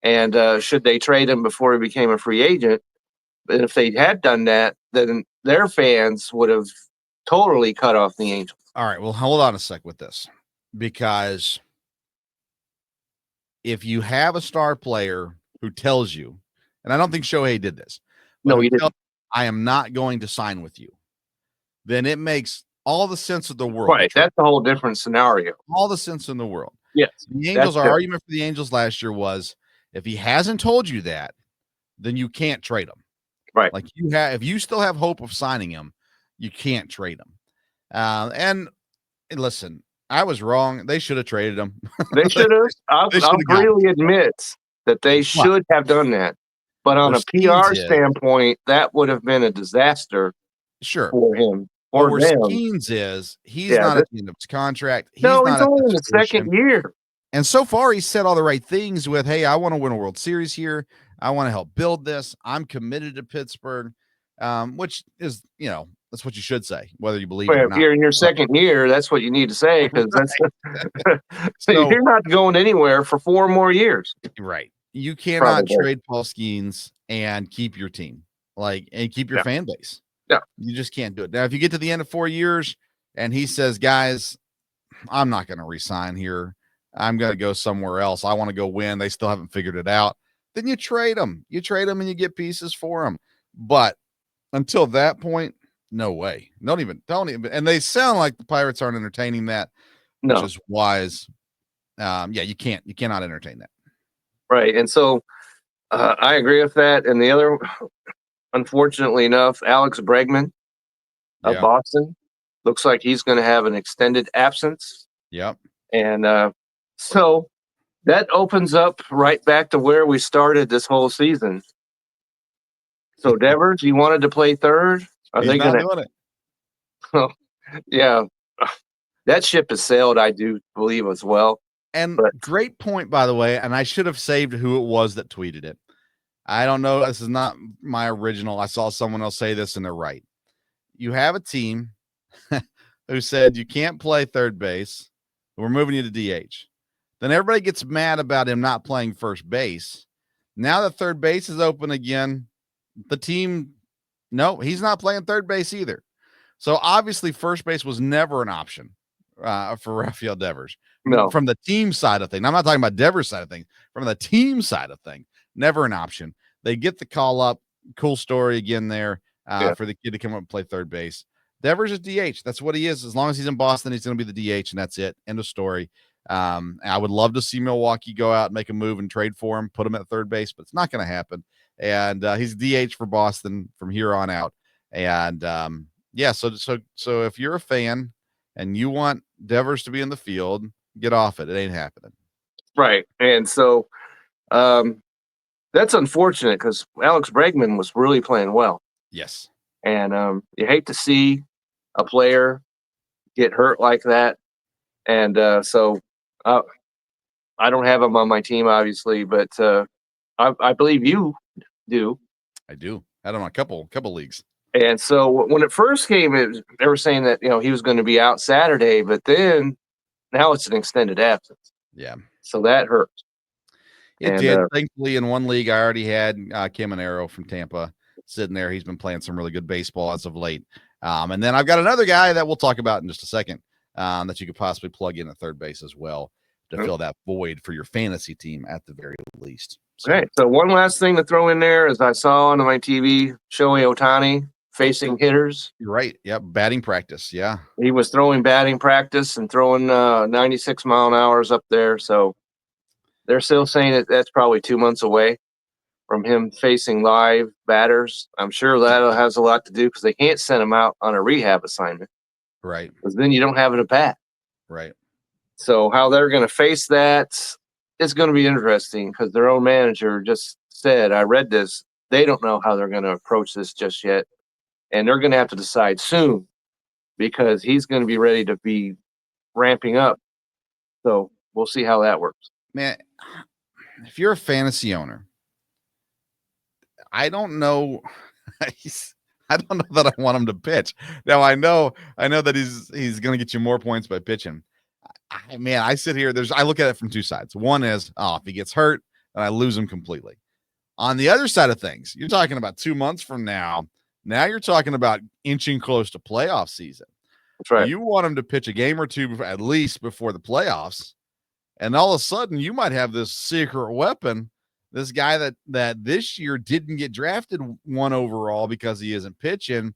and should they trade him before he became a free agent. But if they had done that, then their fans would have totally cut off the Angels. All right, well, hold on a sec with this, because if you have a star player who tells you, and I don't think Shohei did this. No, he didn't. I am not going to sign with you, then it makes all the sense of the world. Right, that's a whole different scenario. All the sense in the world. Yes. The Angels, our argument for the Angels last year was, if he hasn't told you that, then you can't trade him. Right. Like, if you still have hope of signing him, you can't trade him. And listen, I was wrong. They should have traded him. They should have. I'll freely admit that they should have done that. But on a PR standpoint, that would have been a disaster. Sure. For him. Or where Skenes is, he's not at the end of his contract. He's only in the second year. And so far, he said all the right things with, hey, I want to win a World Series here. I want to help build this. I'm committed to Pittsburgh, which is, that's what you should say, whether you believe it or not. If you're in your second year, that's what you need to say, because that's so you're not going anywhere for 4 more years. Right. You cannot trade Paul Skenes and keep your team, and keep your fan base. Yeah. You just can't do it. Now, if you get to the end of 4 years and he says, guys, I'm not going to resign here, I'm going to go somewhere else, I want to go win, they still haven't figured it out, then you trade them. You trade them and you get pieces for them. But until that point, no way. Don't even. And they sound like the Pirates aren't entertaining that, which is wise. You cannot entertain that. Right. And so I agree with that. And the other, unfortunately enough, Alex Bregman of Boston looks like he's going to have an extended absence. Yep. And so that opens up right back to where we started this whole season. So Devers, you wanted to play third? Are they going to doing it? Oh, yeah. That ship has sailed, I do believe, as well. And great point, by the way, and I should have saved who it was that tweeted it. I don't know. This is not my original. I saw someone else say this, and they're right. You have a team who said you can't play third base. We're moving you to DH. Then everybody gets mad about him not playing first base. Now that third base is open again, the team, no, he's not playing third base either. So obviously first base was never an option for Rafael Devers. No. From the team side of things. I'm not talking about Devers' side of things. From the team side of things, never an option. They get the call up. Cool story again there for the kid to come up and play third base. Devers is DH. That's what he is. As long as he's in Boston, he's going to be the DH, and that's it. End of story. I would love to see Milwaukee go out and make a move and trade for him, put him at third base, but it's not going to happen. And he's DH for Boston from here on out. And so if you're a fan and you want Devers to be in the field, get off it. It ain't happening. Right. And so that's unfortunate because Alex Bregman was really playing well. Yes. And you hate to see a player get hurt like that. And so I don't have him on my team, obviously, but I believe you do. I do. I don't know, a couple leagues. And so when it first came, they were saying that, he was going to be out Saturday, but then now it's an extended absence. Yeah. So that hurt. It did. Thankfully, in one league, I already had Caminero from Tampa sitting there. He's been playing some really good baseball as of late. And then I've got another guy that we'll talk about in just a second that you could possibly plug in at third base as well to fill that void for your fantasy team at the very least. So. Okay. So one last thing to throw in there is I saw on my TV Shohei Ohtani facing hitters. You're right. Yep. Batting practice. Yeah. He was throwing batting practice and throwing 96 mile an hour up there. So they're still saying that that's probably 2 months away from him facing live batters. I'm sure that has a lot to do because they can't send him out on a rehab assignment. Right. Because then you don't have it at bat. Right. So how they're going to face that is going to be interesting because their own manager just said, I read this, they don't know how they're going to approach this just yet. And they're going to have to decide soon because he's going to be ready to be ramping up. So we'll see how that works. Man, if you're a fantasy owner, I don't know. I don't know that I want him to pitch. Now I know that he's going to get you more points by pitching. I sit here. I look at it from two sides. One is, if he gets hurt, then I lose him completely. On the other side of things, you're talking about 2 months from now. Now you're talking about inching close to playoff season. That's right. You want him to pitch a game or two at least before the playoffs, and all of a sudden you might have this secret weapon. This guy that this year didn't get drafted 1 overall because he isn't pitching,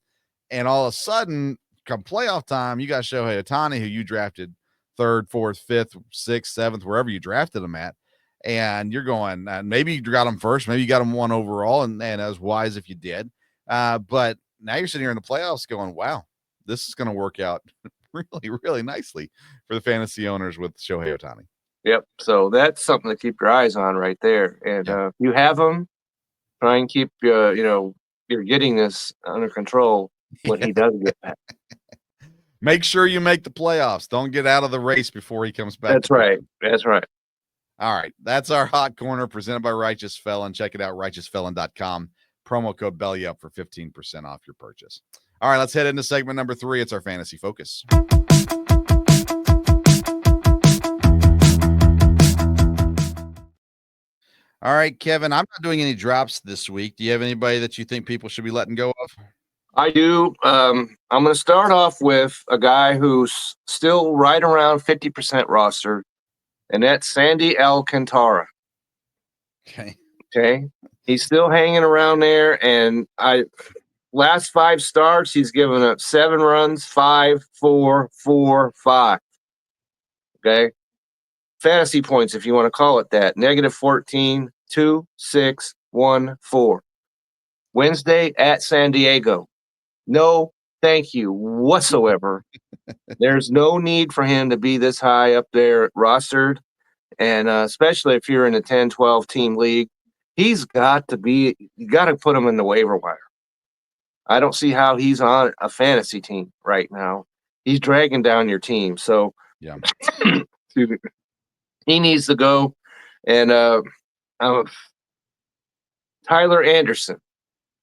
and all of a sudden, come playoff time, you got Shohei Ohtani, who you drafted 3rd, 4th, 5th, 6th, 7th, wherever you drafted him at, and you're going, maybe you got him first, maybe you got him 1 overall, and as wise if you did, but now you're sitting here in the playoffs going, wow, this is going to work out really, really nicely for the fantasy owners with Shohei Ohtani. Yep. So that's something to keep your eyes on right there. And if you have them, try and keep you're getting this under control when he does get back. Make sure you make the playoffs. Don't get out of the race before he comes back. That's right. That's right. All right. That's our hot corner presented by Righteous Felon. Check it out, righteousfelon.com. Promo code BELLYUP for 15% off your purchase. All right, let's head into segment number 3. It's our fantasy focus. All right, Kevin, I'm not doing any drops this week. Do you have anybody that you think people should be letting go of? I do. I'm going to start off with a guy who's still right around 50% rostered, and that's Sandy Alcantara. Okay. He's still hanging around there, and last 5 starts, he's given up 7 runs, 5, 4, 4, 5. Okay. Fantasy points, if you want to call it that. -14, 2, 6, 1, 4. Wednesday at San Diego. No, thank you whatsoever. There's no need for him to be this high up there rostered. And especially if you're in a 10, 12 team league, you got to put him in the waiver wire. I don't see how he's on a fantasy team right now. He's dragging down your team. So yeah. He needs to go. And Tyler Anderson,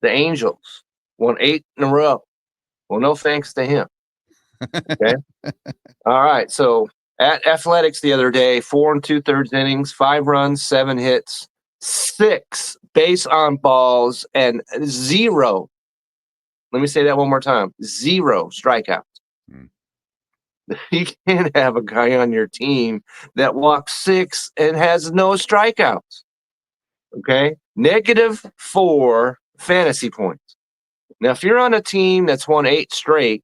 the Angels, won 8 in a row. Well, no thanks to him. Okay. All right. So at Athletics the other day, 4 2/3 innings, 5 runs, 7 hits, 6 base on balls, and 0. Let me say that one more time. 0 strikeouts. You can't have a guy on your team that walks 6 and has no strikeouts. Okay? -4 fantasy points. Now, if you're on a team that's won 8 straight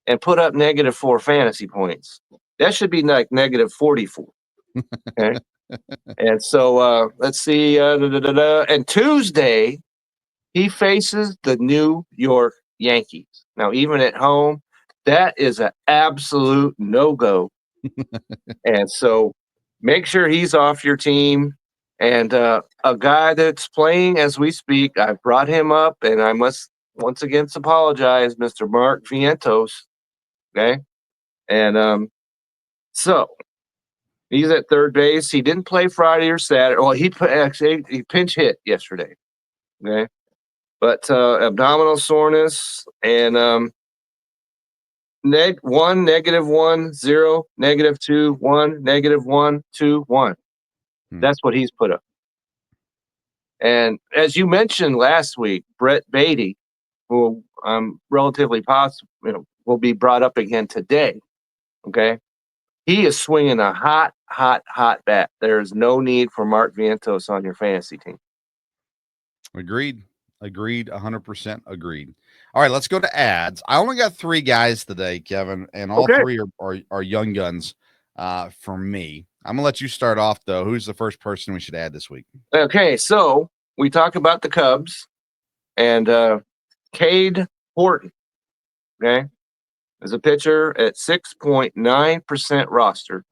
and put up -4 fantasy points, that should be like -44. Okay? And so let's see. And Tuesday, he faces the New York Yankees. Now, even at home, that is an absolute no-go And so make sure he's off your team. And a guy that's playing as we speak, I brought him up, and I must once again apologize, Mr. Mark Vientos. Okay. And so he's at third base. He didn't play Friday or Saturday. Well, he pinch hit yesterday. Okay. But abdominal soreness and -1, -1, 0, -2, 1, -1, 2, 1. That's what he's put up. And as you mentioned last week, Brett Beatty, who I'm relatively positive will be brought up again today. Okay. He is swinging a hot bat. There is no need for Mark Vientos on your fantasy team. Agreed. 100% agreed. All right, let's go to ads. I only got 3 guys today, Kevin, and all 3 are young guns for me. I'm gonna let you start off though. Who's the first person we should add this week? Okay, so we talk about the Cubs and Cade Horton. Okay, is a pitcher at 6.9% rostered.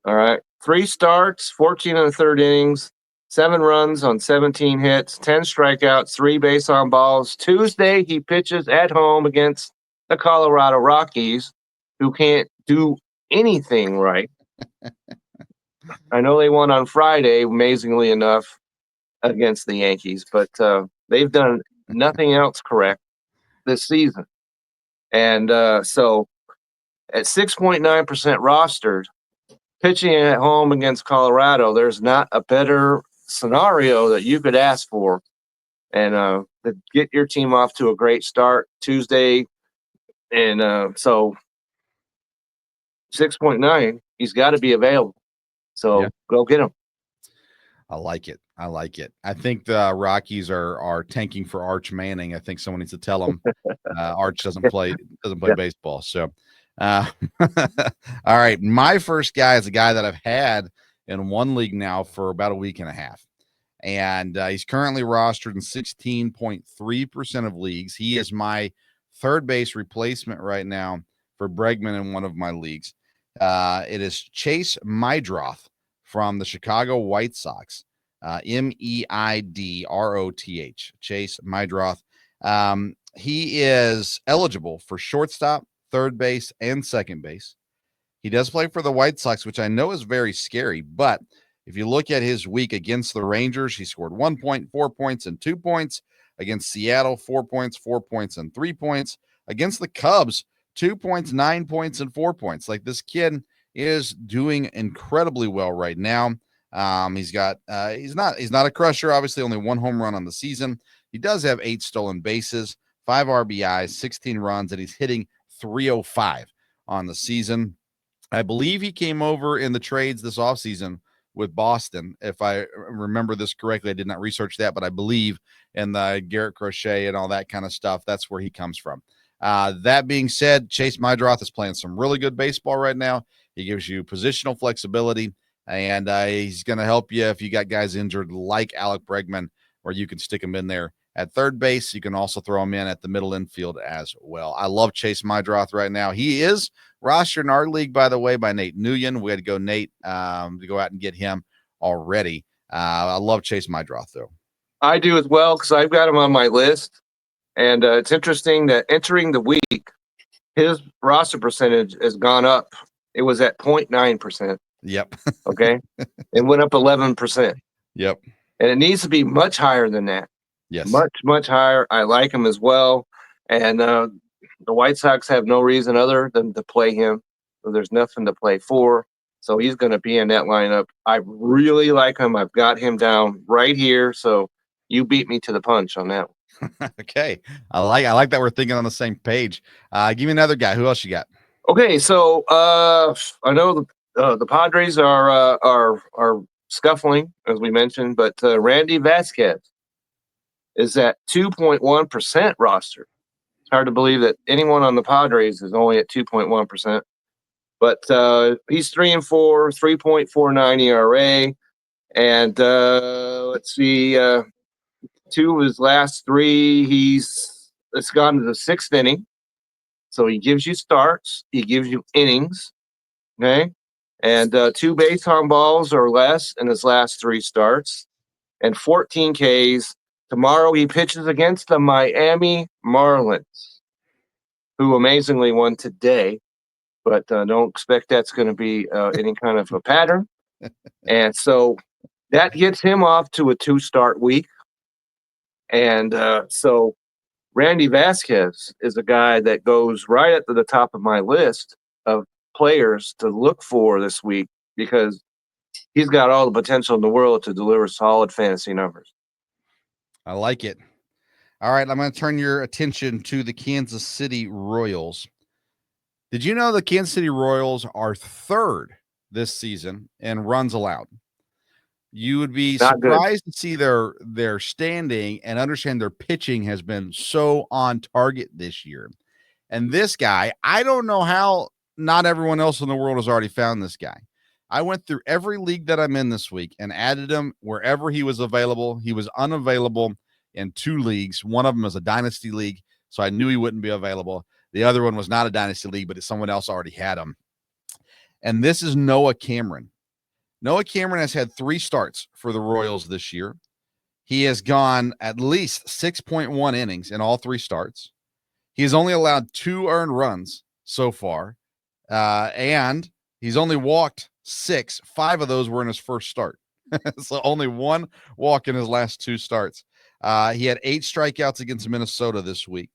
All right, 3 starts, 14 and a third innings, 7 runs on 17 hits, 10 strikeouts, 3 base on balls. Tuesday, he pitches at home against the Colorado Rockies, who can't do anything right. I know they won on Friday, amazingly enough, against the Yankees, but they've done nothing else correct this season. And so at 6.9% rostered, pitching at home against Colorado, there's not a better scenario that you could ask for. And to get your team off to a great start Tuesday. And so 6.9, he's got to be available. So go get him. I like it. I think the Rockies are tanking for Arch Manning. I think someone needs to tell them Arch doesn't play baseball. So, all right. My first guy is a guy that I've had in one league now for about a week and a half. And he's currently rostered in 16.3% of leagues. He is my third base replacement right now for Bregman in one of my leagues. It is Chase Mydroth from the Chicago White Sox. Meidroth, Chase Mydroth. He is eligible for shortstop, third base, and second base. He does play for the White Sox, which I know is very scary, but if you look at his week against the Rangers, he scored 1 point, 4 points, and 2 points. Against Seattle, 4 points, 4 points, and 3 points. Against the Cubs, 2 points, 9 points, and 4 points. Like, this kid is doing incredibly well right now. He's not a crusher, obviously, only 1 home run on the season. He does have 8 stolen bases, 5 RBIs, 16 runs, and he's hitting .305 on the season. I believe he came over in the trades this offseason with Boston. If I remember this correctly, I did not research that, but I believe in the Garrett Crochet and all that kind of stuff, that's where he comes from. That being said, Chase Mydroth is playing some really good baseball right now. He gives you positional flexibility, and he's going to help you if you got guys injured like Alec Bregman, where you can stick him in there at third base. You can also throw him in at the middle infield as well. I love Chase Mydroth right now. He is rostered in our league, by the way, by Nate Nguyen. We had to go Nate to go out and get him already. I love Chase Mydroth, though. I do as well, because I've got him on my list. And it's interesting that entering the week, his roster percentage has gone up. It was at 0.9%. Yep. Okay. It went up 11%. Yep. And it needs to be much higher than that. Yes. Much higher. I like him as well. And the White Sox have no reason other than to play him. So there's nothing to play for. So he's going to be in that lineup. I really like him. I've got him down right here. So you beat me to the punch on that one. Okay. I like that we're thinking on the same page. Give me another guy. Who else you got? Okay. So I know the Padres are scuffling, as we mentioned, but Randy Vasquez is at 2.1% roster. It's hard to believe that anyone on the Padres is only at 2.1%. But he's 3-4, 3.49 ERA. And let's see, 2 of his last 3, it's gone to the 6th inning. So he gives you starts, he gives you innings. Okay. And 2 base on balls or less in his last 3 starts, and 14 Ks. Tomorrow he pitches against the Miami Marlins, who amazingly won today, but don't expect that's going to be any kind of a pattern. And so that gets him off to a 2-start week. And so Randy Vasquez is a guy that goes right at the top of my list of players to look for this week because he's got all the potential in the world to deliver solid fantasy numbers. I like it. All right, I'm going to turn your attention to the Kansas City Royals. Did you know the Kansas City Royals are 3rd this season in runs allowed? You would be surprised to see their standing and understand their pitching has been so on target this year. And this guy, I don't know how not everyone else in the world has already found this guy. I went through every league that I'm in this week and added him wherever he was available. He was unavailable in 2 leagues. One of them is a dynasty league, so I knew he wouldn't be available. The other one was not a dynasty league, but someone else already had him. And this is Noah Cameron. Noah Cameron has had 3 starts for the Royals this year. He has gone at least 6.1 innings in all 3 starts. He's only allowed 2 earned runs so far, and he's only walked 6. 5 of those were in his first start. So only 1 walk in his last 2 starts. He had 8 strikeouts against Minnesota this week.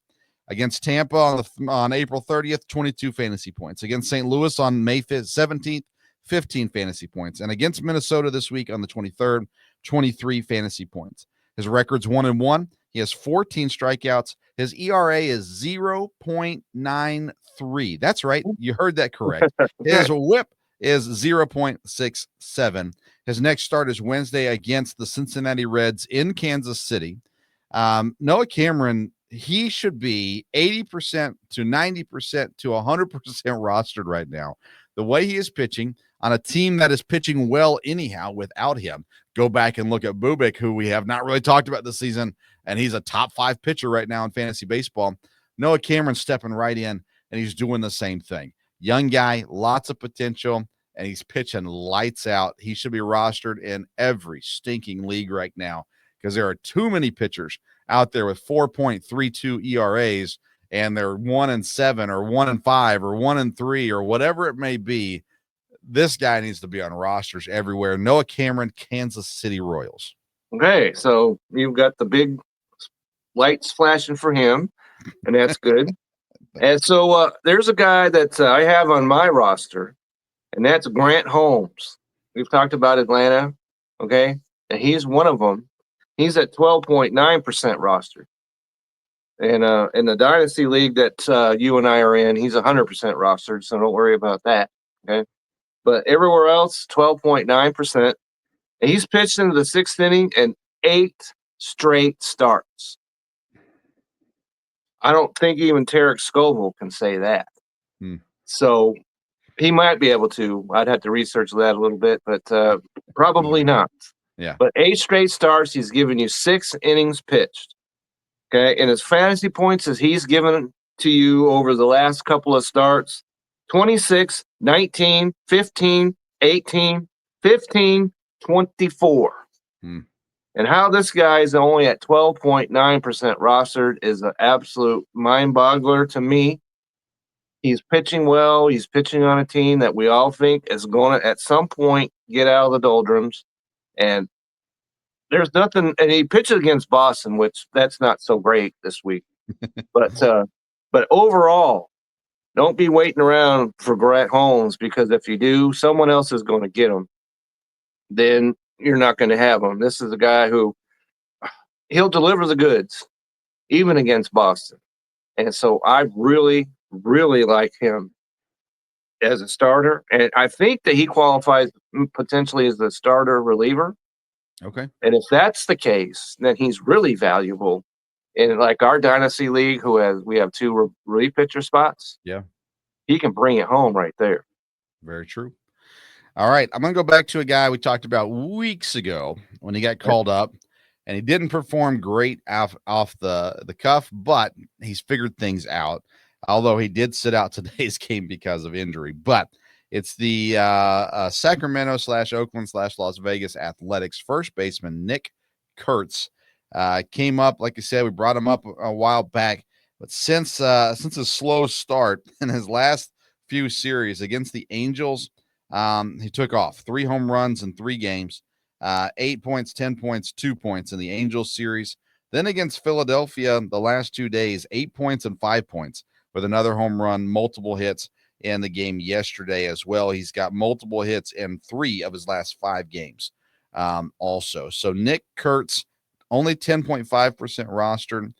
Against Tampa on April 30th, 22 fantasy points. Against St. Louis on May 17th, 15 fantasy points. And against Minnesota this week on the 23rd, 23 fantasy points. His record's 1-1. He has 14 strikeouts. His ERA is 0.93. That's right. You heard that correct. His whip is 0.67. His next start is Wednesday against the Cincinnati Reds in Kansas City. Noah Cameron, he should be 80% to 90% to 100% rostered right now. The way he is pitching on a team that is pitching well anyhow without him. Go back and look at Bubic, who we have not really talked about this season, and he's a top 5 pitcher right now in fantasy baseball. Noah Cameron's stepping right in, and he's doing the same thing. Young guy, lots of potential, and he's pitching lights out. He should be rostered in every stinking league right now because there are too many pitchers out there with 4.32 ERAs, and they're 1-7 or 1-5 or 1-3 or whatever it may be. This guy needs to be on rosters everywhere. Noah Cameron, Kansas City Royals. Okay, so you've got the big lights flashing for him, and that's good. And so there's a guy that I have on my roster, and that's Grant Holmes. We've talked about Atlanta, okay? And he's one of them. He's at 12.9% rostered. And in the Dynasty League that you and I are in, he's 100% rostered, so don't worry about that, okay? But everywhere else, 12.9%. And he's pitched into the 6th inning and 8 straight starts. I don't think even Tarik Skubal can say that. So he might be able to. I'd have to research that a little bit, but probably not. Yeah. But 8 straight starts, he's given you 6 innings pitched. Okay. And his fantasy points as he's given to you over the last couple of starts, 26, 19, 15, 18, 15, 24. And how this guy is only at 12.9% rostered is an absolute mind boggler to me. He's pitching well. He's pitching on a team that we all think is going to, at some point, get out of the doldrums. And there's nothing, and he pitches against Boston, which that's not so great this week. But overall, don't be waiting around for Grant Holmes, because if you do, someone else is going to get him. Then you're not going to have him. This is a guy who he'll deliver the goods, even against Boston. And so I really, really like him as a starter. And I think that he qualifies potentially as the starter reliever. Okay. And if that's the case, then he's really valuable in like our Dynasty League, we have 2 relief pitcher spots. Yeah. He can bring it home right there. Very true. All right. I'm going to go back to a guy we talked about weeks ago when he got called up, and he didn't perform great off the cuff, but he's figured things out, although he did sit out today's game because of injury. But It's the Sacramento/Oakland/Las Vegas Athletics first baseman Nick Kurtz. Came up, like I said, we brought him up a while back, but since his slow start in his last few series against the Angels, he took off 3 home runs in 3 games, 8 points, 10 points, 2 points in the Angels series. Then against Philadelphia, the last 2 days, 8 points and 5 points with another home run, multiple hits in the game yesterday as well. He's got multiple hits in 3 of his last 5 games also. So Nick Kurtz, only 10.5% rostered.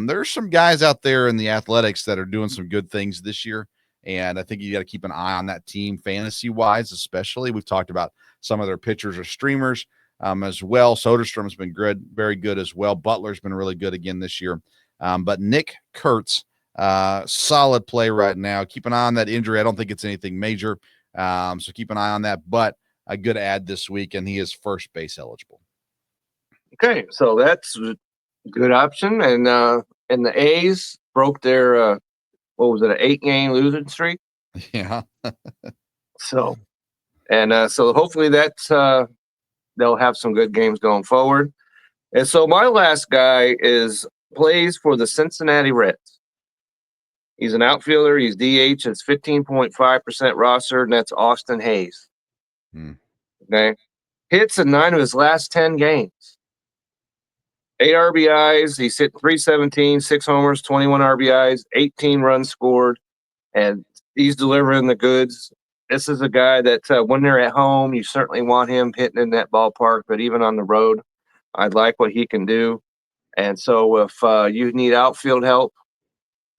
There's some guys out there in the Athletics that are doing some good things this year, and I think you got to keep an eye on that team fantasy-wise, especially. We've talked about some of their pitchers or streamers as well. Soderstrom's been good, very good as well. Butler's been really good again this year. But Nick Kurtz, solid play right now. Keep an eye on that injury. I don't think it's anything major, so keep an eye on that. But a good ad this week, and he is first base eligible. Okay, so that's a good option. And the A's broke their what was it, an 8-game losing streak? Yeah. So hopefully that's they'll have some good games going forward. And so my last guy plays for the Cincinnati Reds. He's an outfielder. He's DH. It's 15.5% rostered, and that's Austin Hayes. Okay. Hits in 9 of his last 10 games. 8 RBIs. He's hit 317, 6 homers, 21 RBIs, 18 runs scored, and he's delivering the goods. This is a guy that when they're at home, you certainly want him hitting in that ballpark, but even on the road, I like what he can do. And so if you need outfield help,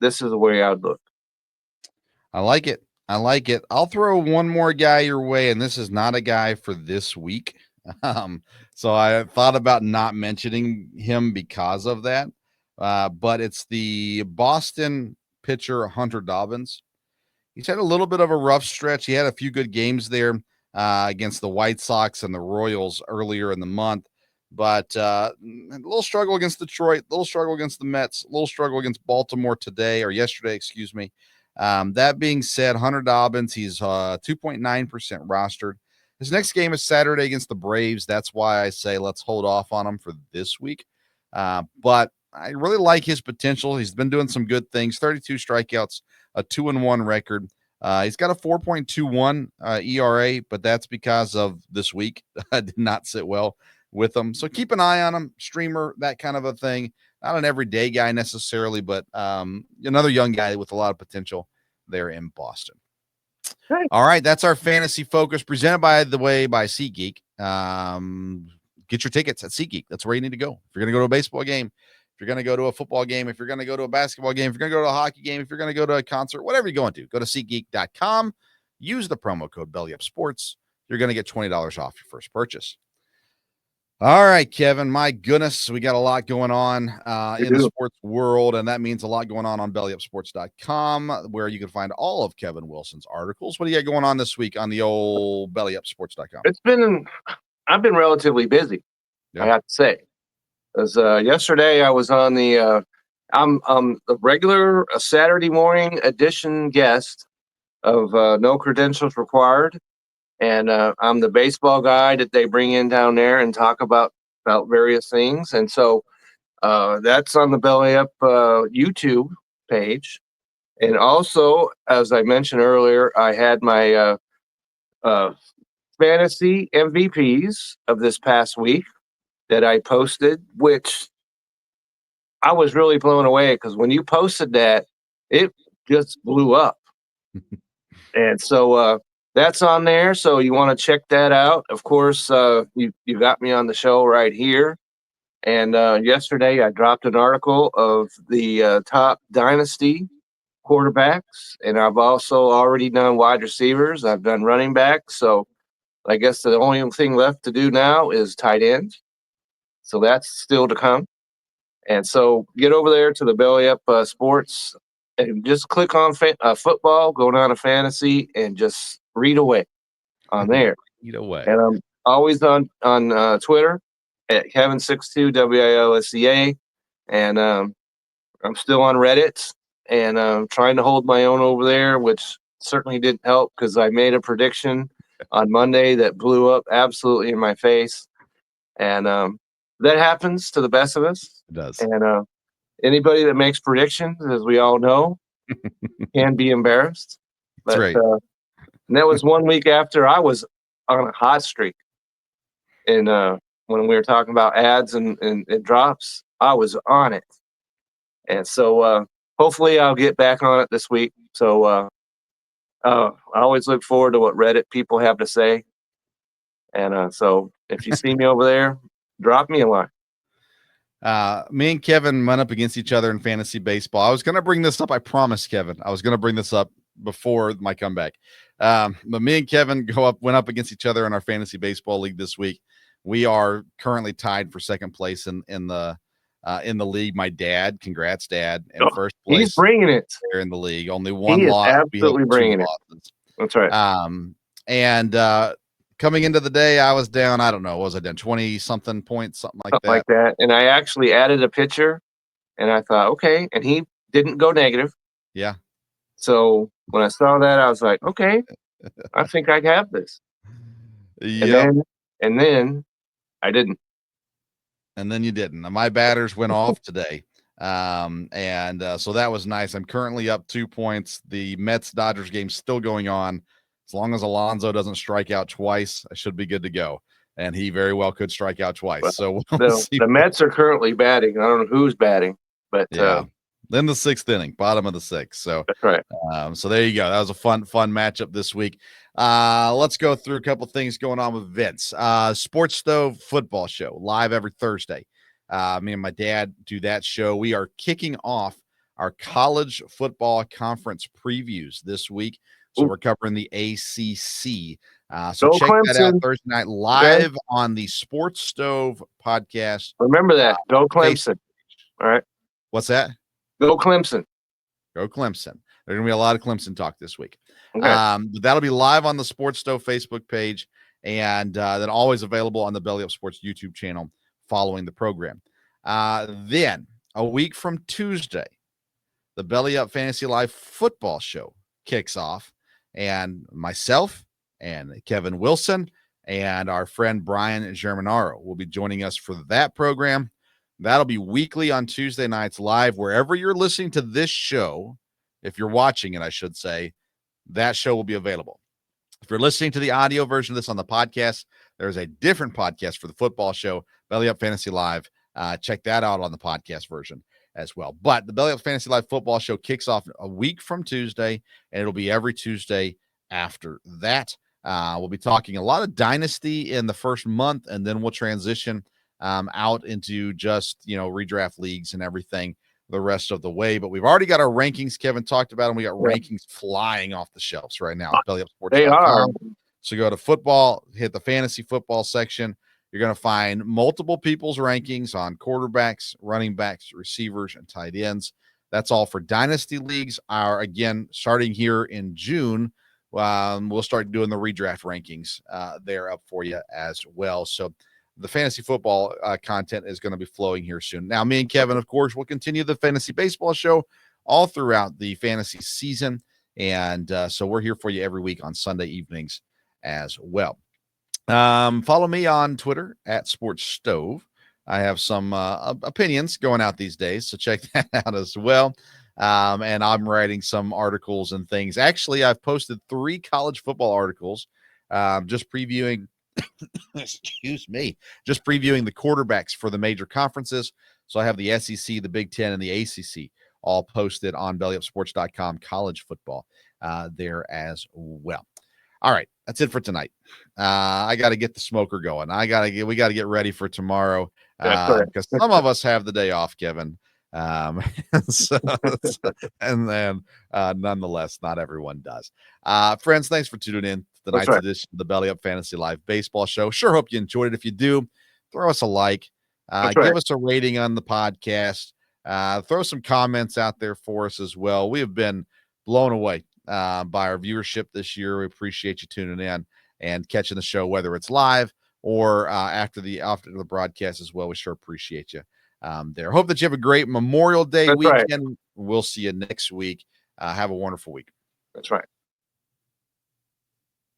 this is the way I'd look. I like it. I'll throw one more guy your way, and this is not a guy for this week. So I thought about not mentioning him because of that. But it's the Boston pitcher, Hunter Dobbins. He's had a little bit of a rough stretch. He had a few good games there against the White Sox and the Royals earlier in the month, but a little struggle against Detroit, a little struggle against the Mets, a little struggle against Baltimore yesterday, excuse me. That being said, Hunter Dobbins, he's 2.9% rostered. His next game is Saturday against the Braves. That's why I say let's hold off on him for this week. But I really like his potential. He's been doing some good things, 32 strikeouts, a 2-1 record. He's got a 4.21 ERA, but that's because of this week. Did not sit well with him. So keep an eye on him, streamer, that kind of a thing. Not an everyday guy necessarily, but another young guy with a lot of potential there in Boston. Right. All right, that's our fantasy focus presented by SeatGeek. Get your tickets at SeatGeek. That's where you need to go. If you're going to go to a baseball game, if you're going to go to a football game, if you're going to go to a basketball game, if you're going to go to a hockey game, if you're going to go to a concert, whatever you're going to, go to SeatGeek.com. Use the promo code BellyUpSports. You're going to get $20 off your first purchase. All right, Kevin, my goodness, we got a lot going on in the sports world, and that means a lot going on BellyUpSports.com, where you can find all of Kevin Wilson's articles. What do you got going on this week on the old BellyUpSports.com? I've been relatively busy, I have to say. Because yesterday I was on I'm the regular Saturday morning edition guest of No Credentials Required. And I'm the baseball guy that they bring in down there and talk about various things. And so that's on the Belly Up YouTube page. And also, as I mentioned earlier, I had my fantasy MVPs of this past week that I posted, which I was really blown away because when you posted that, it just blew up. And so that's on there. So you want to check that out. Of course, you got me on the show right here. And yesterday I dropped an article of the top dynasty quarterbacks. And I've also already done wide receivers. I've done running backs. So I guess the only thing left to do now is tight end. So that's still to come. And so get over there to the Belly Up Sports and just click on football, go down to fantasy, and just read away on there. Read away. And I'm always on Twitter at Kevin62WILSCA. And I'm still on Reddit and trying to hold my own over there, which certainly didn't help because I made a prediction on Monday that blew up absolutely in my face. And that happens to the best of us. It does. And anybody that makes predictions, as we all know, can be embarrassed. That's But right. and that was 1 week after I was on a hot streak. And when we were talking about ads and drops, I was on it. And so hopefully I'll get back on it this week. So I always look forward to what Reddit people have to say. And so if you see me over there, drop me a line. Me and Kevin went up against each other in fantasy baseball. I was going to bring this up. I promised Kevin I was going to bring this up before my comeback. But me and Kevin went up against each other in our fantasy baseball league this week. We are currently tied for second place in the league. My dad, congrats, Dad, in first place. He's bringing it there in the league. Only one he loss. Is absolutely bringing it. Losses. That's right. And coming into the day, I was down. I don't know. What was I down 20 something points, something like that. And I actually added a pitcher, and I thought, okay, and he didn't go negative. Yeah. So when I saw that, I was like, okay, I think I have this. Yeah. And then I didn't. And then you didn't. My batters went off today. So that was nice. I'm currently up 2 points. The Mets-Dodgers game's still going on. As long as Alonso doesn't strike out twice, I should be good to go. And he very well could strike out twice. Well, so we'll see. The Mets are currently batting. I don't know who's batting, but yeah. Then the sixth inning, bottom of the sixth. So that's right. So there you go. That was a fun matchup this week. Let's go through a couple things going on with Vince. Sports Stove football show live every Thursday. Me and my dad do that show. We are kicking off our college football conference previews this week. So we're covering the ACC. So check that out Thursday night live on the Sports Stove podcast. Remember that. Go Clemson. All right. What's that? Go Clemson. Go Clemson. There's going to be a lot of Clemson talk this week. Okay. But that'll be live on the Sports Stove Facebook page and then always available on the Belly Up Sports YouTube channel following the program. Then a week from Tuesday, the Belly Up Fantasy Live football show kicks off, and myself and Kevin Wilson and our friend Brian Germanaro will be joining us for that program. That'll be weekly on Tuesday nights live wherever you're listening to this show. If you're watching it, I should say, that show will be available. If you're listening to the audio version of this on the podcast, there's a different podcast for the football show, Belly Up Fantasy Live. Check that out on the podcast version as well. But the Belly Up Fantasy Live football show kicks off a week from Tuesday, and it'll be every Tuesday after that. We'll be talking a lot of dynasty in the first month, and then we'll transition out into just, redraft leagues and everything the rest of the way. But we've already got our rankings. Kevin talked about them. We got rankings flying off the shelves right now. They are. So go to football, hit the fantasy football section. You're going to find multiple people's rankings on quarterbacks, running backs, receivers, and tight ends. That's all for dynasty leagues. Again, starting here in June, we'll start doing the redraft rankings there up for you as well. So the fantasy football content is going to be flowing here soon. Now, me and Kevin, of course, will continue the fantasy baseball show all throughout the fantasy season. And so we're here for you every week on Sunday evenings as well. Follow me on Twitter at Sports Stove. I have some opinions going out these days, so check that out as well. And I'm writing some articles and things. Actually, I've posted 3 college football articles just previewing just previewing the quarterbacks for the major conferences. So I have the SEC, the Big Ten, and the ACC all posted on bellyupsports.com college football there as well. All right, that's it for tonight. I got to get the smoker going. We got to get ready for tomorrow because some of us have the day off, Kevin. And then nonetheless, not everyone does. Friends, thanks for tuning in to tonight's edition of the Belly Up Fantasy Live Baseball Show. Sure hope you enjoyed it. If you do, throw us a like, give us a rating on the podcast, throw some comments out there for us as well. We have been blown away by our viewership this year. We appreciate you tuning in and catching the show, whether it's live or after the broadcast as well. We sure appreciate you there. Hope that you have a great Memorial Day weekend. We'll see you next week. Have a wonderful week. That's right.